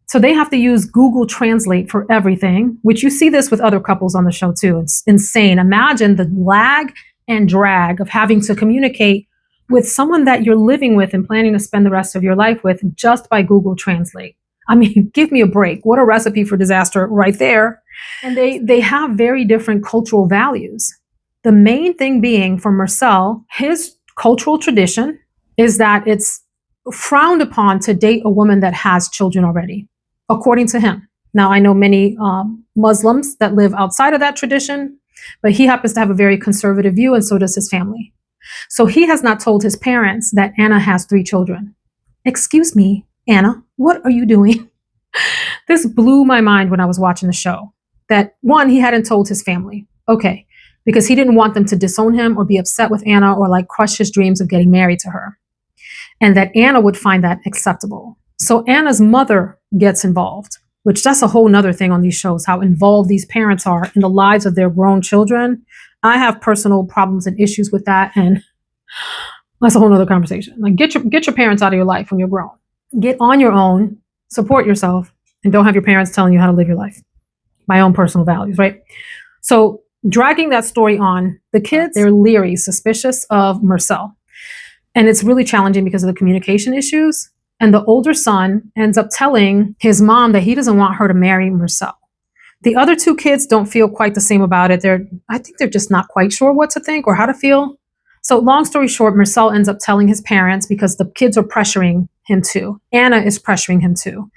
So they have to use Google Translate for everything, which you see this with other couples on the show too. It's insane. Imagine the lag and drag of having to communicate with someone that you're living with and planning to spend the rest of your life with just by Google Translate. I mean, give me a break. What a recipe for disaster right there. And they have very different cultural values. The main thing being for Marcel, his cultural tradition is that it's frowned upon to date a woman that has children already, according to him. Now, I know many Muslims that live outside of that tradition, but he happens to have a very conservative view, and so does his family. So he has not told his parents that Anna has 3 children. Excuse me, Anna, what are you doing? This blew my mind when I was watching the show. That one, he hadn't told his family. Okay, because he didn't want them to disown him or be upset with Anna or like crush his dreams of getting married to her. And that Anna would find that acceptable. So Anna's mother gets involved, which that's a whole nother thing on these shows, how involved these parents are in the lives of their grown children. I have personal problems and issues with that, and that's a whole nother conversation. Like get your parents out of your life when you're grown. Get on your own, support yourself, and don't have your parents telling you how to live your life. My own personal values, right? So dragging that story on, the kids, they're leery, suspicious of Marcel. And it's really challenging because of the communication issues. And the older son ends up telling his mom that he doesn't want her to marry Marcel. The other 2 kids don't feel quite the same about it. I think they're just not quite sure what to think or how to feel. So long story short, Marcel ends up telling his parents because the kids are pressuring him to. Anna is pressuring him to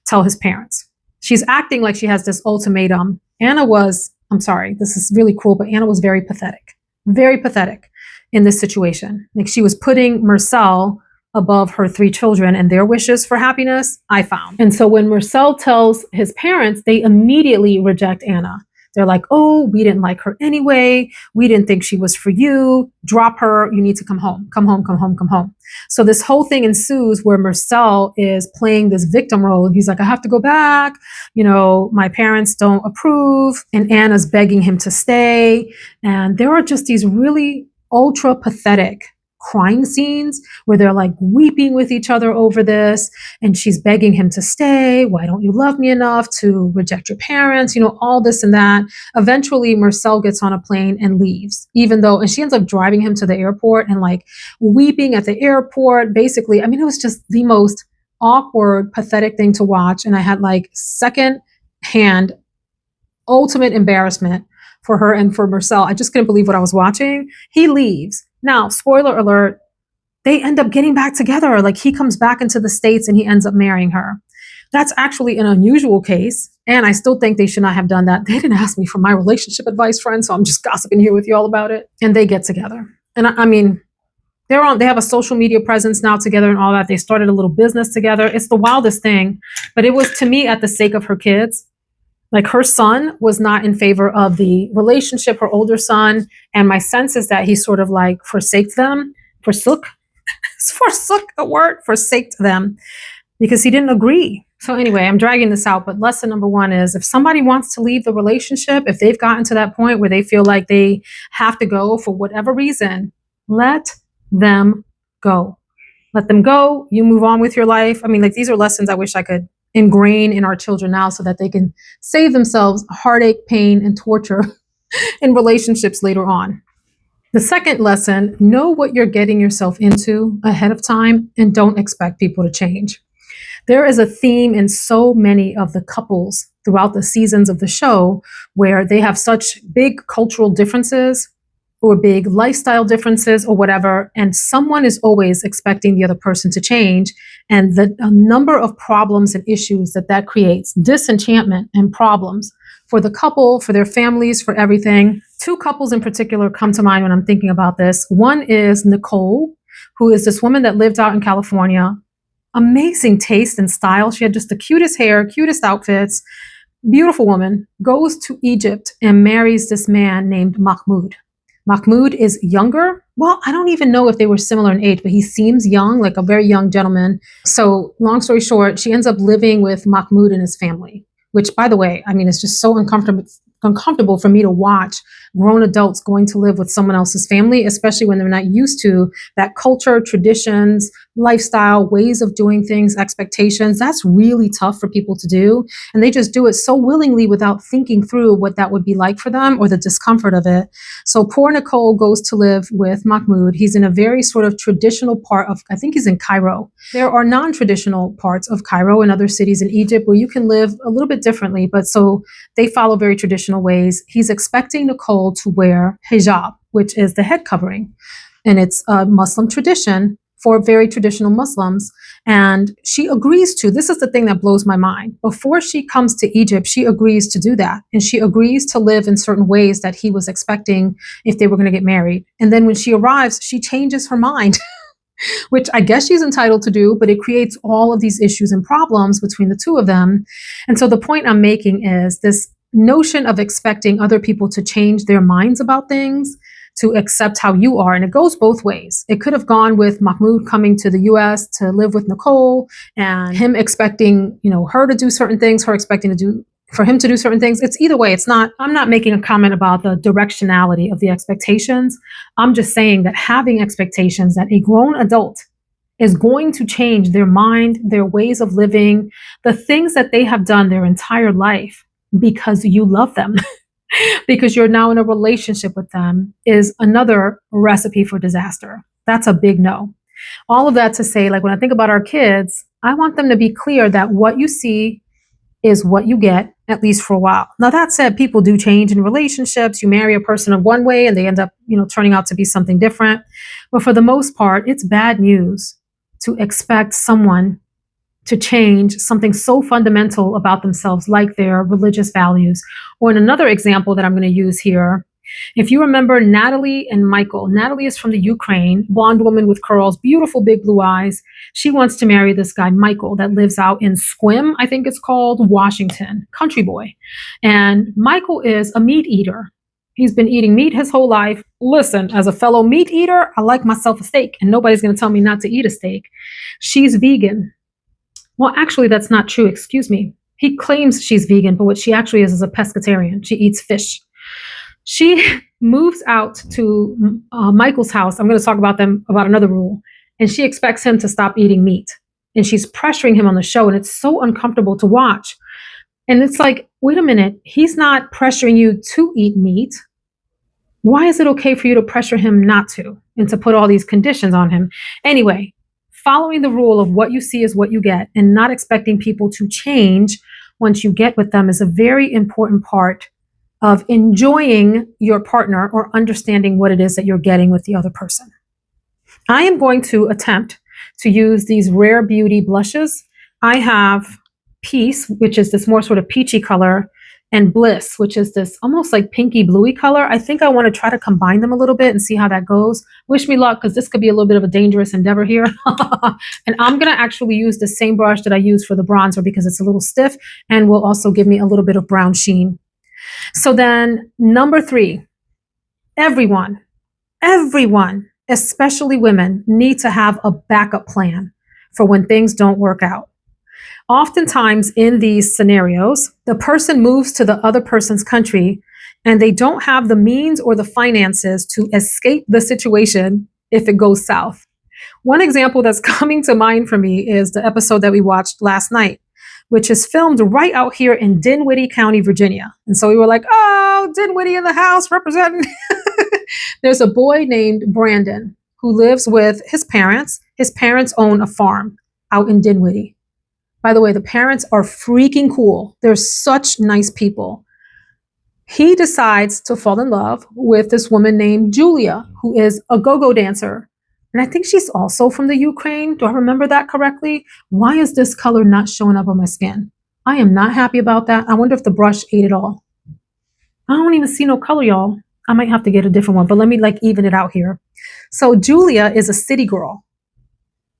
tell his parents. She's acting like she has this ultimatum. I'm sorry, this is really cruel, but Anna was very pathetic in this situation. Like she was putting Marcel above her 3 children and their wishes for happiness, I found. And so when Marcel tells his parents, they immediately reject Anna. They're like, oh, we didn't like her anyway. We didn't think she was for you. Drop her. You need to come home. Come home, come home, come home. So this whole thing ensues where Marcel is playing this victim role. He's like, I have to go back. You know, my parents don't approve. And Anna's begging him to stay. And there are just these really ultra pathetic crying scenes where they're like weeping with each other over this, and she's begging him to stay. Why don't you love me enough to reject your parents? You know, all this and that. Eventually, Marcel gets on a plane and leaves, and she ends up driving him to the airport and like weeping at the airport. Basically, I mean, it was just the most awkward, pathetic thing to watch. And I had like second-hand ultimate embarrassment for her and for Marcel. I just couldn't believe what I was watching. He leaves. Now, spoiler alert, they end up getting back together. Like he comes back into the States and he ends up marrying her. That's actually an unusual case. And I still think they should not have done that. They didn't ask me for my relationship advice, friends. So I'm just gossiping here with you all about it. And they get together. And I mean, they have a social media presence now together and all that. They started a little business together. It's the wildest thing. But it was, to me, at the sake of her kids. Like her son was not in favor of the relationship, her older son. And my sense is that he sort of like forsaked them, forsook them because he didn't agree. So anyway, I'm dragging this out, but lesson number 1 is if somebody wants to leave the relationship, if they've gotten to that point where they feel like they have to go for whatever reason, let them go. Let them go. You move on with your life. I mean, like these are lessons I wish I could ingrain in our children now so that they can save themselves heartache, pain, and torture in relationships later on. The second lesson, know what you're getting yourself into ahead of time and don't expect people to change. There is a theme in so many of the couples throughout the seasons of the show where they have such big cultural differences or big lifestyle differences or whatever, and someone is always expecting the other person to change, and the number of problems and issues that creates, disenchantment and problems for the couple, for their families, for everything. Two couples in particular come to mind when I'm thinking about this. One is Nicole, who is this woman that lived out in California. Amazing taste and style. She had just the cutest hair, cutest outfits, beautiful woman, goes to Egypt and marries this man named Mahmoud. Mahmoud is younger. Well, I don't even know if they were similar in age, but he seems young, like a very young gentleman. So long story short, she ends up living with Mahmoud and his family, which, by the way, I mean, it's just so uncomfortable for me to watch grown adults going to live with someone else's family, especially when they're not used to that culture, traditions, lifestyle, ways of doing things, expectations. That's really tough for people to do. And they just do it so willingly without thinking through what that would be like for them or the discomfort of it. So poor Nicole goes to live with Mahmoud. He's in a very sort of traditional part of, I think he's in Cairo. There are non-traditional parts of Cairo and other cities in Egypt where you can live a little bit differently, but so they follow very traditional ways. He's expecting Nicole to wear hijab, which is the head covering. And it's a Muslim tradition for very traditional Muslims. And she agrees to, this is the thing that blows my mind. Before she comes to Egypt, she agrees to do that. And she agrees to live in certain ways that he was expecting if they were going to get married. And then when she arrives, she changes her mind, which I guess she's entitled to do, but it creates all of these issues and problems between the two of them. And so the point I'm making is this notion of expecting other people to change their minds about things, to accept how you are. And it goes both ways. It could have gone with Mahmoud coming to the US to live with Nicole and him expecting, her to do certain things, her expecting for him to do certain things. It's either way. I'm not making a comment about the directionality of the expectations. I'm just saying that having expectations that a grown adult is going to change their mind, their ways of living, the things that they have done their entire life because you love them, because you're now in a relationship with them, is another recipe for disaster. That's a big no. All of that to say, like when I think about our kids, I want them to be clear that what you see is what you get, at least for a while. Now, that said, people do change in relationships. You marry a person in one way and they end up, turning out to be something different. But for the most part, it's bad news to expect someone to change something so fundamental about themselves, like their religious values. Or in another example that I'm going to use here, if you remember Natalie and Michael. Natalie is from the Ukraine, blonde woman with curls, beautiful big blue eyes. She wants to marry this guy, Michael, that lives out in Squim, I think it's called, Washington, country boy. And Michael is a meat eater. He's been eating meat his whole life. Listen, as a fellow meat eater, I like myself a steak, and nobody's going to tell me not to eat a steak. She's vegan. Well, actually, that's not true. Excuse me. He claims she's vegan, but what she actually is a pescatarian. She eats fish. She moves out to Michael's house. I'm going to talk about another rule. And she expects him to stop eating meat. And she's pressuring him on the show. And it's so uncomfortable to watch. And it's like, wait a minute. He's not pressuring you to eat meat. Why is it okay for you to pressure him not to and to put all these conditions on him? Anyway, following the rule of what you see is what you get and not expecting people to change once you get with them is a very important part of enjoying your partner or understanding what it is that you're getting with the other person. I am going to attempt to use these Rare Beauty blushes. I have Peace, which is this more sort of peachy color, and Bliss, which is this almost like pinky bluey color. I think I want to try to combine them a little bit and see how that goes. Wish me luck, because this could be a little bit of a dangerous endeavor here. And I'm going to actually use the same brush that I use for the bronzer because it's a little stiff and will also give me a little bit of brown sheen. So then number 3, everyone, especially women, need to have a backup plan for when things don't work out. Oftentimes in these scenarios, the person moves to the other person's country and they don't have the means or the finances to escape the situation if it goes south. One example that's coming to mind for me is the episode that we watched last night, which is filmed right out here in Dinwiddie County, Virginia. And so we were like, oh, Dinwiddie in the house representing. There's a boy named Brandon who lives with his parents. His parents own a farm out in Dinwiddie. By the way, the parents are freaking cool. They're such nice people. he decides to fall in love with this woman named Julia, who is a go-go dancer. And I think she's also from the Ukraine. Do I remember that correctly? Why is this color not showing up on my skin? I am not happy about that. I wonder if the brush ate it all. I don't even see no color, y'all. I might have to get a different one, but let me like even it out here. So Julia is a city girl.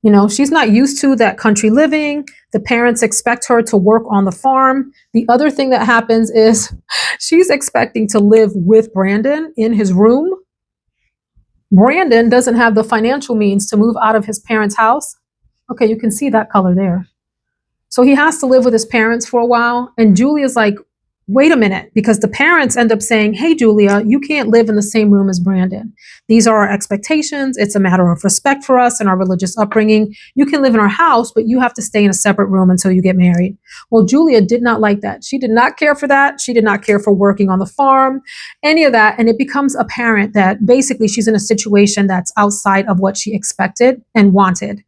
You know, she's not used to that country living. The parents expect her to work on the farm. The other thing that happens is she's expecting to live with Brandon in his room. Brandon doesn't have the financial means to move out of his parents' house. Okay, you can see that color there. So he has to live with his parents for a while. And Julia's like, wait a minute, because the parents end up saying, hey, Julia, you can't live in the same room as Brandon. These are our expectations. It's a matter of respect for us and our religious upbringing. You can live in our house, but you have to stay in a separate room until you get married. Well, Julia did not like that. She did not care for that. She did not care for working on the farm, any of that. And it becomes apparent that basically she's in a situation that's outside of what she expected and wanted.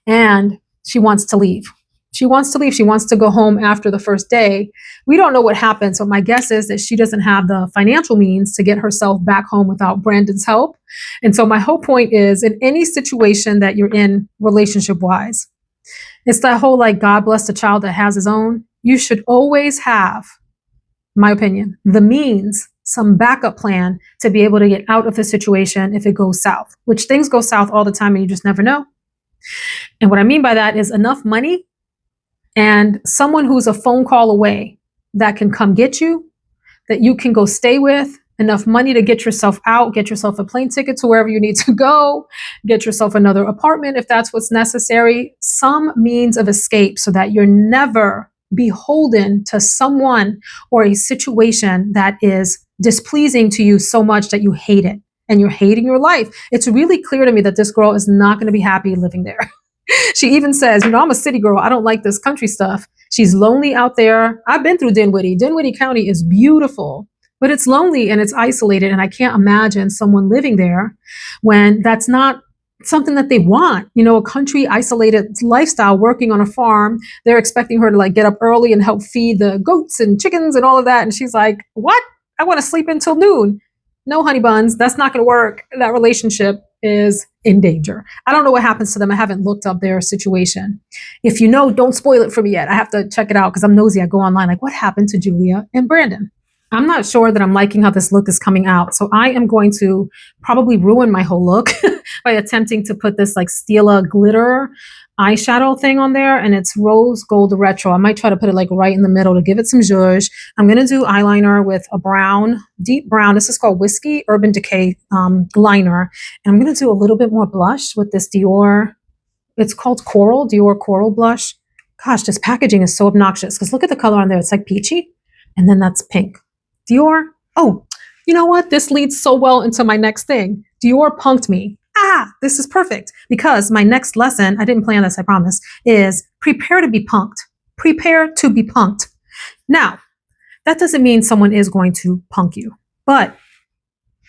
And she wants to leave. She wants to leave. She wants to go home after the first day. We don't know what happens, but my guess is that she doesn't have the financial means to get herself back home without Brandon's help. And so my whole point is, in any situation that you're in relationship-wise, it's that whole like, God bless the child that has his own. You should always have, my opinion, the means, some backup plan to be able to get out of the situation if it goes south, which things go south all the time and you just never know. And what I mean by that is enough money and someone who's a phone call away that can come get you, that you can go stay with, enough money to get yourself out, get yourself a plane ticket to wherever you need to go, get yourself another apartment if that's what's necessary, some means of escape so that you're never beholden to someone or a situation that is displeasing to you so much that you hate it and you're hating your life. It's really clear to me that this girl is not going to be happy living there. She even says, you know, I'm a city girl. I don't like this country stuff. She's lonely out there. I've been through Dinwiddie. Dinwiddie County is beautiful, but it's lonely and it's isolated. And I can't imagine someone living there when that's not something that they want. You know, a country isolated lifestyle, working on a farm. They're expecting her to like get up early and help feed the goats and chickens and all of that. And she's like, what? I want to sleep until noon. No, honey buns, that's not going to work. That relationship is in danger. I don't know what happens to them. I haven't looked up their situation. If you know, don't spoil it for me yet. I have to check it out because I'm nosy. I go online like, what happened to Julia and Brandon? I'm not sure that I'm liking how this look is coming out. So I am going to probably ruin my whole look by attempting to put this like Stila glitter eyeshadow thing on there, and it's rose gold retro. I might try to put it like right in the middle to give it some zhuzh. I'm going to do eyeliner with a brown, deep brown. This is called Whiskey Urban Decay liner. And I'm going to do a little bit more blush with this Dior. It's called Coral, Dior Coral blush. Gosh, this packaging is so obnoxious because look at the color on there. It's like peachy. And then that's pink. Dior. Oh, you know what? This leads so well into my next thing. Dior punked me. This is perfect because my next lesson, I didn't plan this, I promise, is prepare to be punked. Prepare to be punked. Now, that doesn't mean someone is going to punk you. But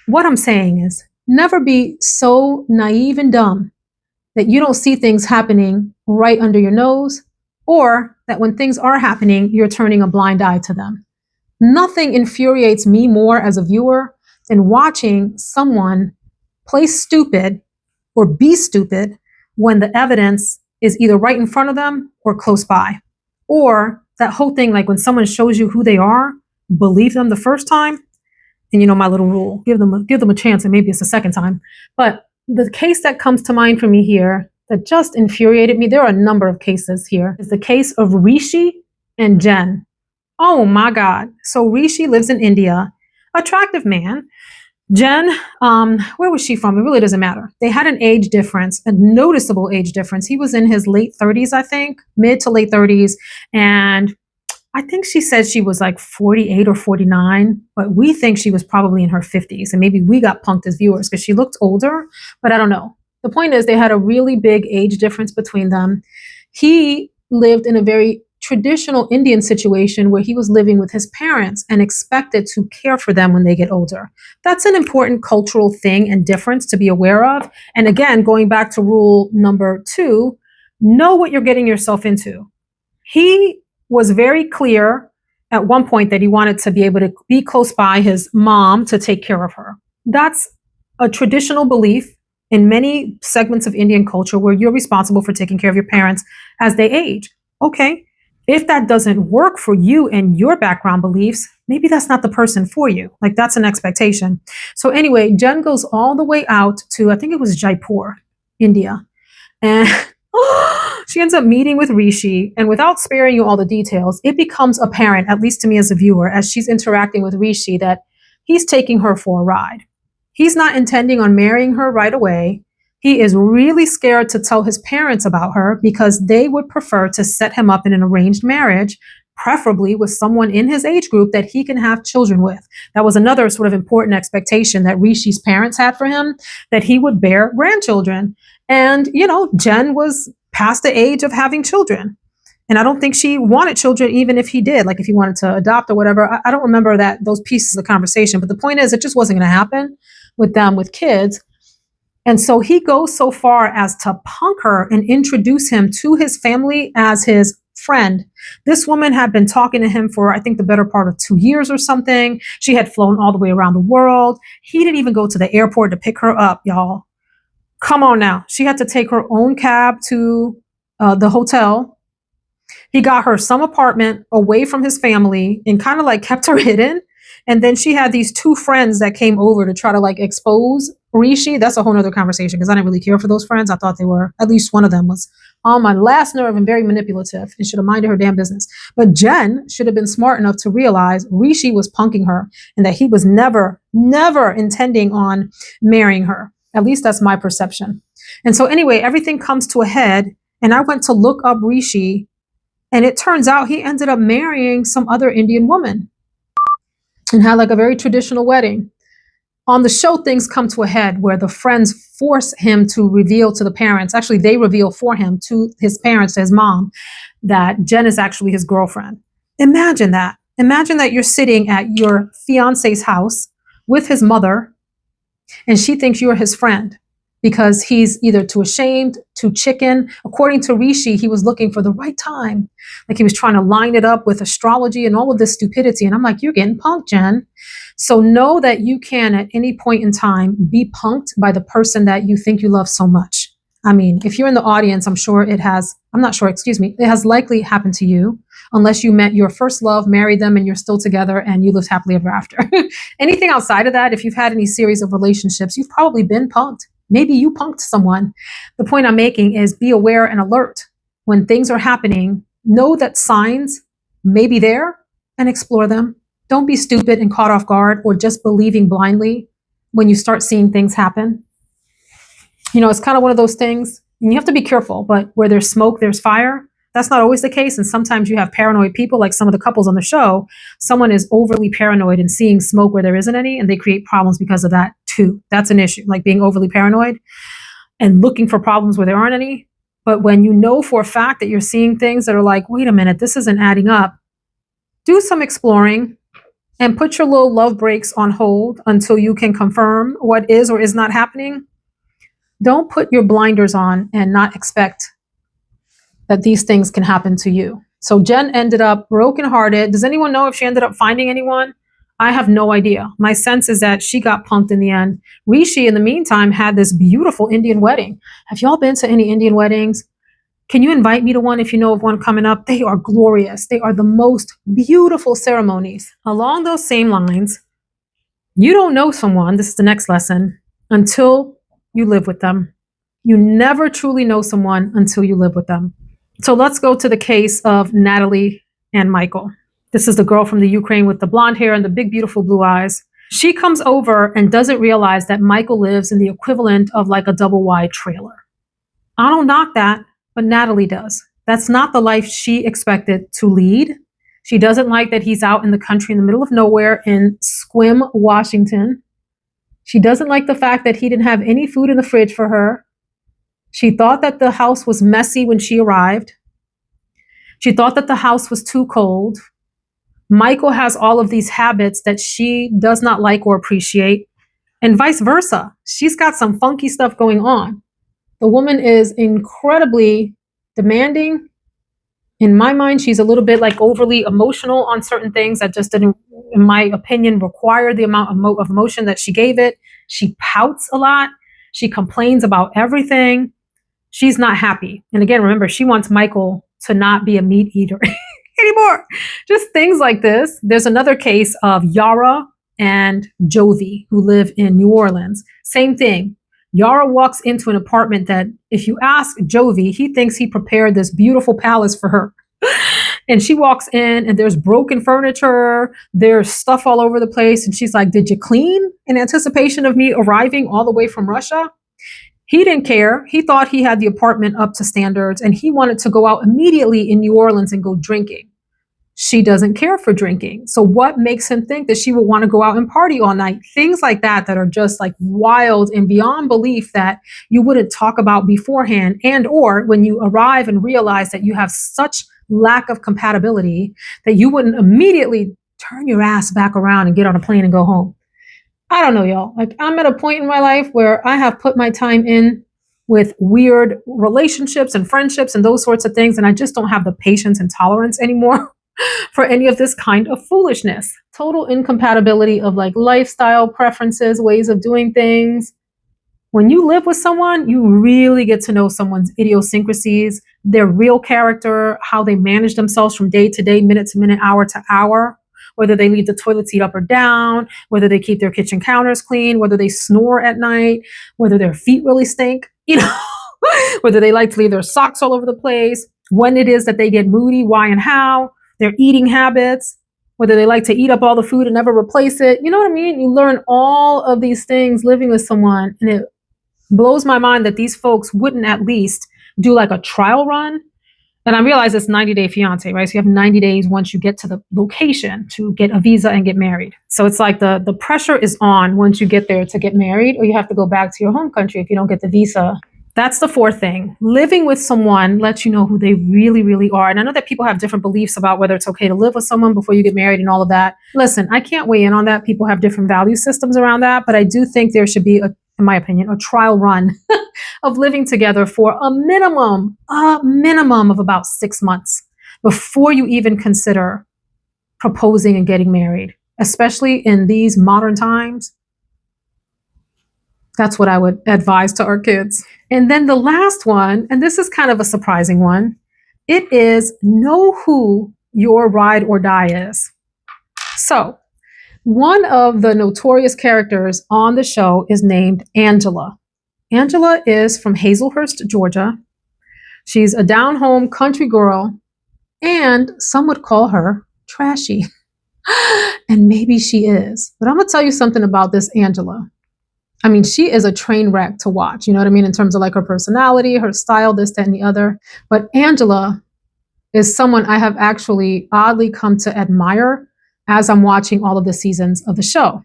what I'm saying is never be so naive and dumb that you don't see things happening right under your nose, or that when things are happening, you're turning a blind eye to them. Nothing infuriates me more as a viewer than watching someone play stupid or be stupid when the evidence is either right in front of them or close by. Or that whole thing, like when someone shows you who they are, believe them the first time. And you know my little rule, give them a chance, and maybe it's the second time. But the case that comes to mind for me here that just infuriated me, there are a number of cases here, is the case of Rishi and Jen. Oh my God. So Rishi lives in India, attractive man. Jen, where was she from? It really doesn't matter. They had an age difference, a noticeable age difference. He was in his late 30s, I think, mid to late 30s. And I think she said she was like 48 or 49, but we think she was probably in her 50s. And maybe we got punked as viewers because she looked older, but I don't know. The point is they had a really big age difference between them. He lived in a very traditional Indian situation where he was living with his parents and expected to care for them when they get older. That's an important cultural thing and difference to be aware of. And again, going back to rule number 2, know what you're getting yourself into. He was very clear at one point that he wanted to be able to be close by his mom to take care of her. That's a traditional belief in many segments of Indian culture where you're responsible for taking care of your parents as they age. Okay, if that doesn't work for you and your background beliefs, maybe that's not the person for you. Like, that's an expectation. So anyway, Jen goes all the way out to, I think it was Jaipur, India. And she ends up meeting with Rishi. And without sparing you all the details, it becomes apparent, at least to me as a viewer, as she's interacting with Rishi, that he's taking her for a ride. He's not intending on marrying her right away. He is really scared to tell his parents about her because they would prefer to set him up in an arranged marriage, preferably with someone in his age group that he can have children with. That was another sort of important expectation that Rishi's parents had for him, that he would bear grandchildren. And, you know, Jen was past the age of having children. And I don't think she wanted children, even if he did, like if he wanted to adopt or whatever. I don't remember those pieces of the conversation. But the point is, it just wasn't going to happen with them with kids. And so he goes so far as to punk her and introduce him to his family as his friend. This woman had been talking to him for, I think, the better part of 2 years or something. She had flown all the way around the world. He didn't even go to the airport to pick her up, y'all. Come on now. She had to take her own cab to the hotel. He got her some apartment away from his family and kind of like kept her hidden. And then she had these two friends that came over to try to like expose Rishi. That's a whole nother conversation because I didn't really care for those friends. I thought they were, at least one of them was on my last nerve and very manipulative and should have minded her damn business. But Jen should have been smart enough to realize Rishi was punking her and that he was never intending on marrying her. At least that's my perception. And so anyway, everything comes to a head and I went to look up Rishi and it turns out he ended up marrying some other Indian woman and had like a very traditional wedding. On the show, things come to a head where the friends force him to reveal to the parents. Actually, they reveal for him to his parents, to his mom, that Jen is actually his girlfriend. Imagine that. Imagine that you're sitting at your fiance's house with his mother and she thinks you're his friend because he's either too ashamed, too chicken. According to Rishi, he was looking for the right time. Like he was trying to line it up with astrology and all of this stupidity. And I'm like, you're getting punked, Jen. So know that you can at any point in time be punked by the person that you think you love so much. I mean, if you're in the audience, it has likely happened to you, unless you met your first love, married them, and you're still together and you lived happily ever after. Anything outside of that, if you've had any series of relationships, you've probably been punked. Maybe you punked someone. The point I'm making is be aware and alert. When things are happening, know that signs may be there and explore them. Don't be stupid and caught off guard or just believing blindly when you start seeing things happen. You know, it's kind of one of those things, and you have to be careful, but where there's smoke, there's fire. That's not always the case. And sometimes you have paranoid people, like some of the couples on the show. Someone is overly paranoid and seeing smoke where there isn't any, and they create problems because of that too. That's an issue, like being overly paranoid and looking for problems where there aren't any. But when you know for a fact that you're seeing things that are like, wait a minute, this isn't adding up, do some exploring and put your little love breaks on hold until you can confirm what is or is not happening. Don't put your blinders on and not expect that these things can happen to you. So Jen ended up brokenhearted. Does anyone know if she ended up finding anyone? I have no idea. My sense is that she got punked in the end. Rishi, in the meantime, had this beautiful Indian wedding. Have y'all been to any Indian weddings? Can you invite me to one if you know of one coming up? They are glorious. They are the most beautiful ceremonies. Along those same lines, you don't know someone, this is the next lesson, until you live with them. You never truly know someone until you live with them. So let's go to the case of Natalie and Michael. This is the girl from the Ukraine with the blonde hair and the big, beautiful blue eyes. She comes over and doesn't realize that Michael lives in the equivalent of like a double wide trailer. I don't knock that, but Natalie does. That's not the life she expected to lead. She doesn't like that he's out in the country in the middle of nowhere in Sequim, Washington. She doesn't like the fact that he didn't have any food in the fridge for her. She thought that the house was messy when she arrived. She thought that the house was too cold. Michael has all of these habits that she does not like or appreciate, and vice versa. She's got some funky stuff going on. The woman is incredibly demanding In my mind, she's a little bit like overly emotional on certain things that just didn't, in my opinion, require the amount of emotion that she gave it. She pouts a lot. She complains about everything. She's not happy. And again, remember, she wants Michael to not be a meat eater anymore. Just things like this. There's another case of Yara and Jovi who live in New Orleans. Same thing. Yara walks into an apartment that, if you ask Jovi, he thinks he prepared this beautiful palace for her. And she walks in and there's broken furniture, there's stuff all over the place. And she's like, "Did you clean in anticipation of me arriving all the way from Russia?" He didn't care. He thought he had the apartment up to standards and he wanted to go out immediately in New Orleans and go drinking. She doesn't care for drinking. So what makes him think that she would want to go out and party all night? Things like that are just like wild and beyond belief that you wouldn't talk about beforehand, and or when you arrive and realize that you have such lack of compatibility that you wouldn't immediately turn your ass back around and get on a plane and go home. I don't know, y'all. Like, I'm at a point in my life where I have put my time in with weird relationships and friendships and those sorts of things, and I just don't have the patience and tolerance anymore for any of this kind of foolishness. Total incompatibility of like lifestyle preferences, ways of doing things. When you live with someone, you really get to know someone's idiosyncrasies, their real character, how they manage themselves from day to day, minute to minute, hour to hour, whether they leave the toilet seat up or down, whether they keep their kitchen counters clean, whether they snore at night, whether their feet really stink, whether they like to leave their socks all over the place, when it is that they get moody, why and how, their eating habits, whether they like to eat up all the food and never replace it. You know what I mean? You learn all of these things living with someone, and it blows my mind that these folks wouldn't at least do like a trial run. And I realize it's 90-day fiance, right? So you have 90 days once you get to the location to get a visa and get married. So it's like the pressure is on once you get there to get married, or you have to go back to your home country if you don't get the visa. That's the fourth thing. Living with someone lets you know who they really, really are. And I know that people have different beliefs about whether it's okay to live with someone before you get married and all of that. Listen, I can't weigh in on that. People have different value systems around that. But I do think there should be, in my opinion, a trial run of living together for a minimum of about 6 months before you even consider proposing and getting married, especially in these modern times. That's what I would advise to our kids. And then the last one, and this is kind of a surprising one, it is know who your ride or die is. So one of the notorious characters on the show is named Angela. Angela is from Hazelhurst, Georgia. She's a down-home country girl, and some would call her trashy. And maybe she is. But I'm going to tell you something about this Angela. I mean, she is a train wreck to watch, you know what I mean, in terms of like her personality, her style, this, that, and the other. But Angela is someone I have actually oddly come to admire as I'm watching all of the seasons of the show.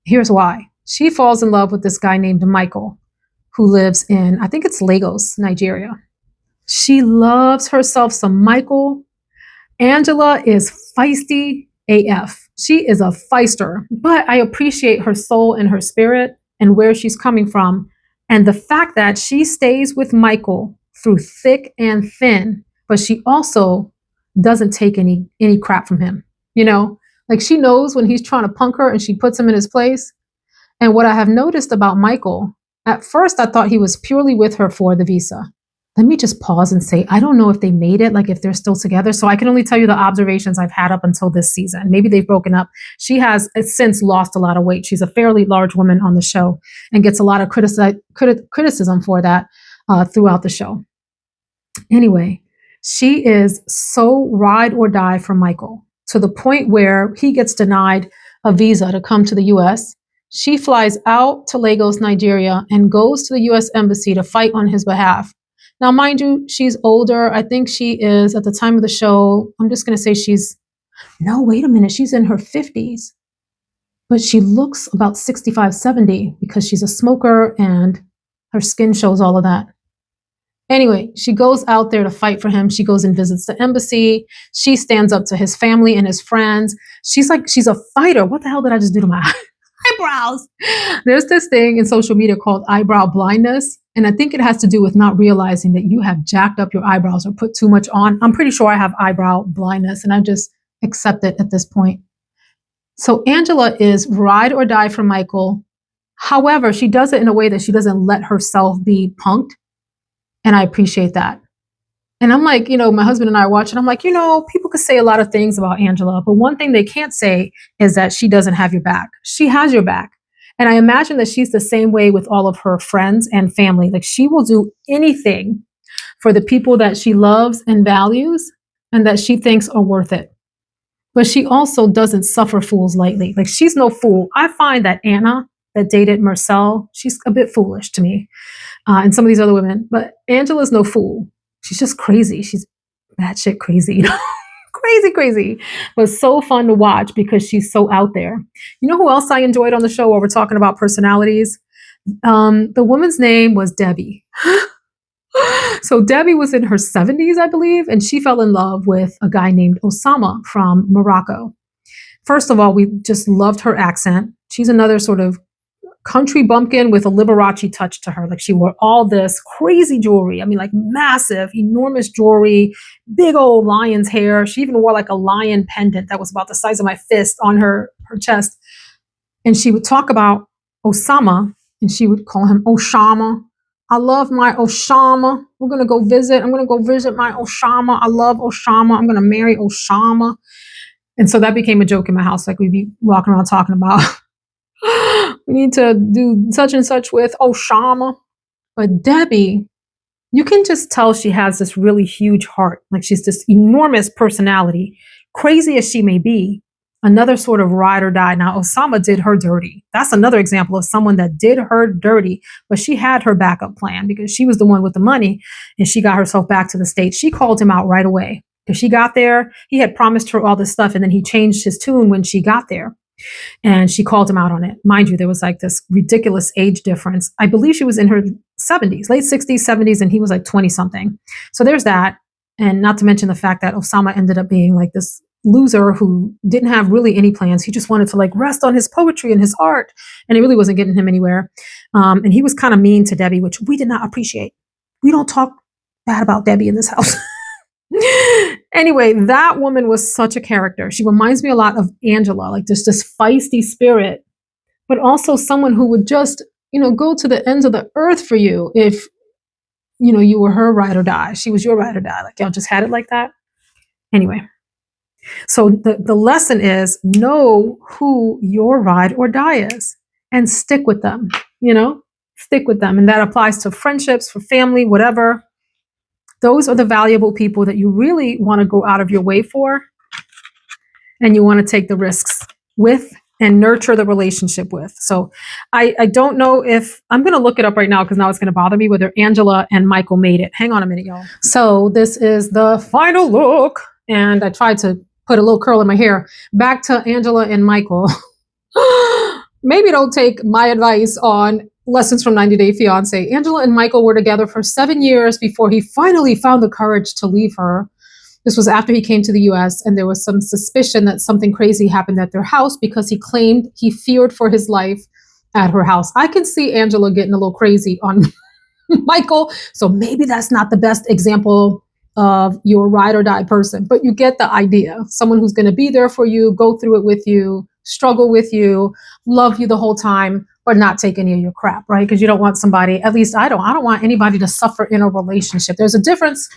Here's why. She falls in love with this guy named Michael, who lives in, I think it's Lagos, Nigeria. She loves herself some Michael. Angela is feisty AF. She is a feister, but I appreciate her soul and her spirit and where she's coming from. And the fact that she stays with Michael through thick and thin, but she also doesn't take any crap from him. You know, like she knows when he's trying to punk her and she puts him in his place. And what I have noticed about Michael, at first I thought he was purely with her for the visa. Let me just pause and say, I don't know if they made it, like if they're still together. So I can only tell you the observations I've had up until this season. Maybe they've broken up. She has since lost a lot of weight. She's a fairly large woman on the show and gets a lot of criticism for that throughout the show. Anyway, she is so ride or die for Michael to the point where he gets denied a visa to come to the US. She flies out to Lagos, Nigeria, and goes to the US Embassy to fight on his behalf. Now, mind you, she's older. I think she is, at the time of the show, I'm just going to say she's in her 50s. But she looks about 65, 70 because she's a smoker and her skin shows all of that. Anyway, she goes out there to fight for him. She goes and visits the embassy. She stands up to his family and his friends. She's a fighter. What the hell did I just do to my eye? I eyebrows. There's this thing in social media called eyebrow blindness. And I think it has to do with not realizing that you have jacked up your eyebrows or put too much on. I'm pretty sure I have eyebrow blindness and I just accept it at this point. So Angela is ride or die for Michael. However, she does it in a way that she doesn't let herself be punked. And I appreciate that. And I'm like, my husband and I are watching. I'm like, people could say a lot of things about Angela, but one thing they can't say is that she doesn't have your back. She has your back. And I imagine that she's the same way with all of her friends and family. Like she will do anything for the people that she loves and values and that she thinks are worth it. But she also doesn't suffer fools lightly. Like she's no fool. I find that Anna that dated Marcel, she's a bit foolish to me, and some of these other women, but Angela's no fool. She's just crazy. She's batshit crazy, crazy, but so fun to watch because she's so out there. You know who else I enjoyed on the show while we're talking about personalities? The woman's name was Debbie. So Debbie was in her 70s, I believe, and she fell in love with a guy named Osama from Morocco. First of all, we just loved her accent. She's another sort of country bumpkin with a Liberace touch to her. Like she wore all this crazy jewelry. I mean, like massive, enormous jewelry, big old lion's hair. She even wore like a lion pendant that was about the size of my fist on her chest. And she would talk about Osama and she would call him Oshama. I love my Osama. We're going to go visit. I'm going to go visit my Osama. I love Osama. I'm going to marry Osama. And so that became a joke in my house. Like we'd be walking around talking about we need to do such and such with Osama. But Debbie, you can just tell she has this really huge heart. Like she's this enormous personality, crazy as she may be, another sort of ride or die. Now, Osama did her dirty. That's another example of someone that did her dirty, but she had her backup plan because she was the one with the money and she got herself back to the States. She called him out right away. Because she got there, he had promised her all this stuff and then he changed his tune when she got there. And she called him out on it. Mind you, there was like this ridiculous age difference. I believe she was in her 70s, late 60s, 70s, and he was like 20 something. So there's that. And not to mention the fact that Osama ended up being like this loser who didn't have really any plans. He just wanted to like rest on his poetry and his art. And it really wasn't getting him anywhere. And he was kind of mean to Debbie, which we did not appreciate. We don't talk bad about Debbie in this house. Anyway, that woman was such a character. She reminds me a lot of Angela, like just this feisty spirit, but also someone who would just, go to the ends of the earth for you if, you were her ride or die. She was your ride or die. Like y'all just had it like that. Anyway, so the lesson is know who your ride or die is and stick with them, stick with them. And that applies to friendships, for family, whatever. Those are the valuable people that you really want to go out of your way for and you want to take the risks with and nurture the relationship with. So I don't know if, I'm going to look it up right now because now it's going to bother me whether Angela and Michael made it. Hang on a minute, y'all. So this is the final look. And I tried to put a little curl in my hair. Back to Angela and Michael. Maybe don't take my advice on Lessons from 90 Day Fiance. Angela and Michael were together for 7 years before he finally found the courage to leave her. This was after he came to the US and there was some suspicion that something crazy happened at their house because he claimed he feared for his life at her house. I can see Angela getting a little crazy on Michael. So maybe that's not the best example of your ride or die person, but you get the idea. Someone who's going to be there for you, go through it with you, struggle with you, love you the whole time, but not take any of your crap, right? Because you don't want somebody, at least I don't want anybody to suffer in a relationship. There's a difference,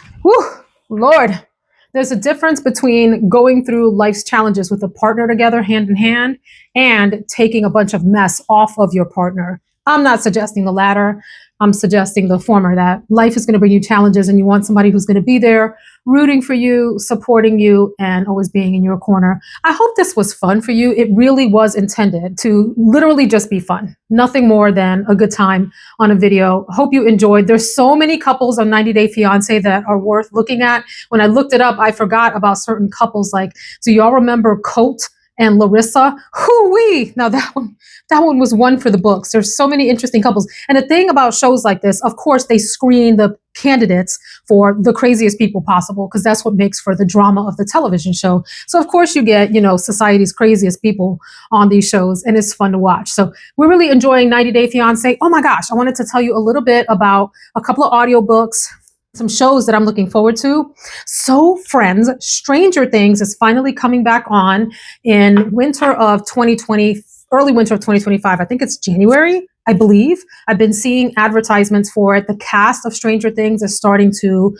Lord, there's a difference between going through life's challenges with a partner together, hand in hand, and taking a bunch of mess off of your partner. I'm not suggesting the latter. I'm suggesting the former, that life is going to bring you challenges and you want somebody who's going to be there, rooting for you, supporting you, and always being in your corner. I hope this was fun for you. It really was intended to literally just be fun. Nothing more than a good time on a video. Hope you enjoyed. There's so many couples on 90 Day Fiance that are worth looking at. When I looked it up, I forgot about certain couples. Like, do y'all remember Colt and Larissa. Hoo-wee! Now that one was one for the books. There's so many interesting couples. And the thing about shows like this, of course, they screen the candidates for the craziest people possible, because that's what makes for the drama of the television show. So of course you get, society's craziest people on these shows, and it's fun to watch. So we're really enjoying 90 Day Fiance. Oh my gosh, I wanted to tell you a little bit about a couple of audiobooks, some shows that I'm looking forward to. So Friends, Stranger Things is finally coming back on in winter of 2020, early winter of 2025. I think it's January, I believe. I've been seeing advertisements for it. The cast of Stranger Things is starting to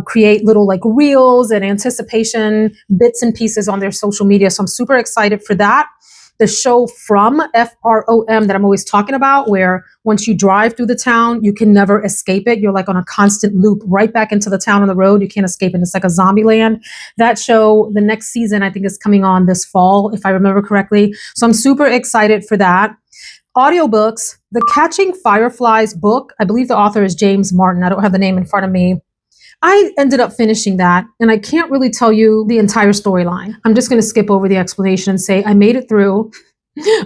create little like reels and anticipation bits and pieces on their social media. So I'm super excited for that. The show From, FROM, that I'm always talking about, where once you drive through the town, you can never escape it. You're like on a constant loop right back into the town on the road. You can't escape it. It's like a zombie land. That show, the next season, I think is coming on this fall, if I remember correctly. So I'm super excited for that. Audiobooks, the Catching Fireflies book, I believe the author is James Martin. I don't have the name in front of me. I ended up finishing that, and I can't really tell you the entire storyline. I'm just going to skip over the explanation and say I made it through.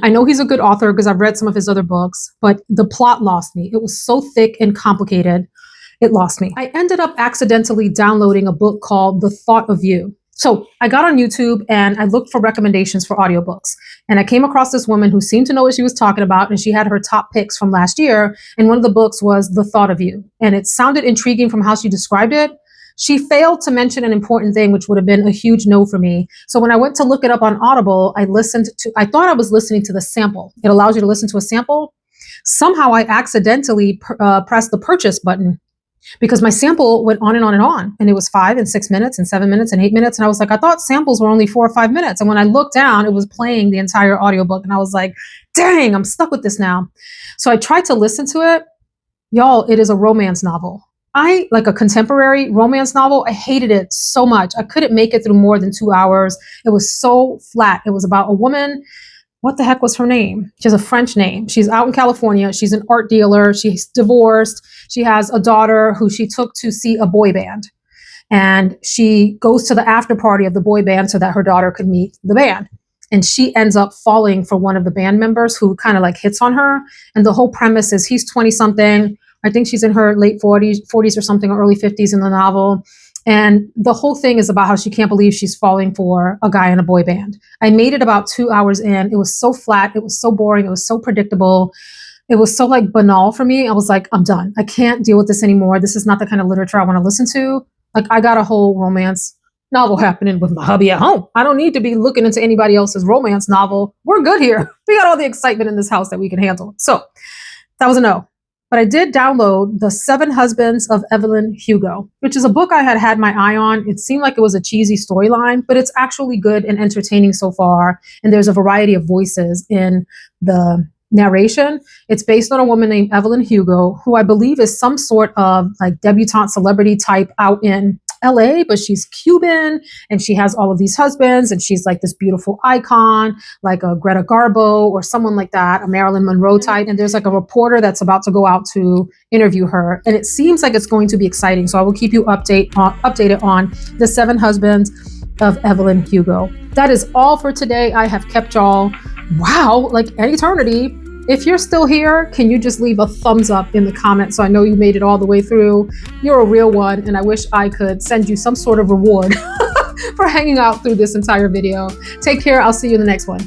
I know he's a good author because I've read some of his other books, but the plot lost me. It was so thick and complicated. It lost me. I ended up accidentally downloading a book called The Thought of You. So I got on YouTube and I looked for recommendations for audiobooks. And I came across this woman who seemed to know what she was talking about. And she had her top picks from last year. And one of the books was The Thought of You. And it sounded intriguing from how she described it. She failed to mention an important thing, which would have been a huge no for me. So when I went to look it up on Audible, I thought I was listening to the sample. It allows you to listen to a sample. Somehow I accidentally pressed the purchase button, because my sample went on and on and on. And it was 5 and 6 minutes and 7 minutes and 8 minutes. And I was like, I thought samples were only 4 or 5 minutes. And when I looked down, it was playing the entire audiobook. And I was like, dang, I'm stuck with this now. So I tried to listen to it. Y'all, it is a romance novel. I like a contemporary romance novel. I hated it so much. I couldn't make it through more than 2 hours. It was so flat. It was about a woman. What the heck was her name? She has a French name. She's out in California. She's an art dealer. She's divorced. She has a daughter who she took to see a boy band. And she goes to the after party of the boy band so that her daughter could meet the band. And she ends up falling for one of the band members who kind of like hits on her. And the whole premise is he's 20 something. I think she's in her late 40s or something, or early 50s in the novel. And the whole thing is about how she can't believe she's falling for a guy in a boy band. I made it about 2 hours in. It was so flat. It was so boring. It was so predictable. It was so like banal for me. I was like, I'm done. I can't deal with this anymore. This is not the kind of literature I want to listen to. Like, I got a whole romance novel happening with my hubby at home. I don't need to be looking into anybody else's romance novel. We're good here. We got all the excitement in this house that we can handle. So that was a no. But I did download The 7 Husbands of Evelyn Hugo, which is a book I had my eye on. It seemed like it was a cheesy storyline, but it's actually good and entertaining so far. And there's a variety of voices in the narration. It's based on a woman named Evelyn Hugo, who I believe is some sort of like debutante celebrity type out in LA, but she's Cuban and she has all of these husbands and she's like this beautiful icon, like a Greta Garbo or someone like that, a Marilyn Monroe type. And there's like a reporter that's about to go out to interview her. And it seems like it's going to be exciting. So I will keep you updated on The 7 Husbands of Evelyn Hugo. That is all for today. I have kept y'all, wow, like an eternity. If you're still here, can you just leave a thumbs up in the comments so I know you made it all the way through? You're a real one, and I wish I could send you some sort of reward for hanging out through this entire video. Take care. I'll see you in the next one.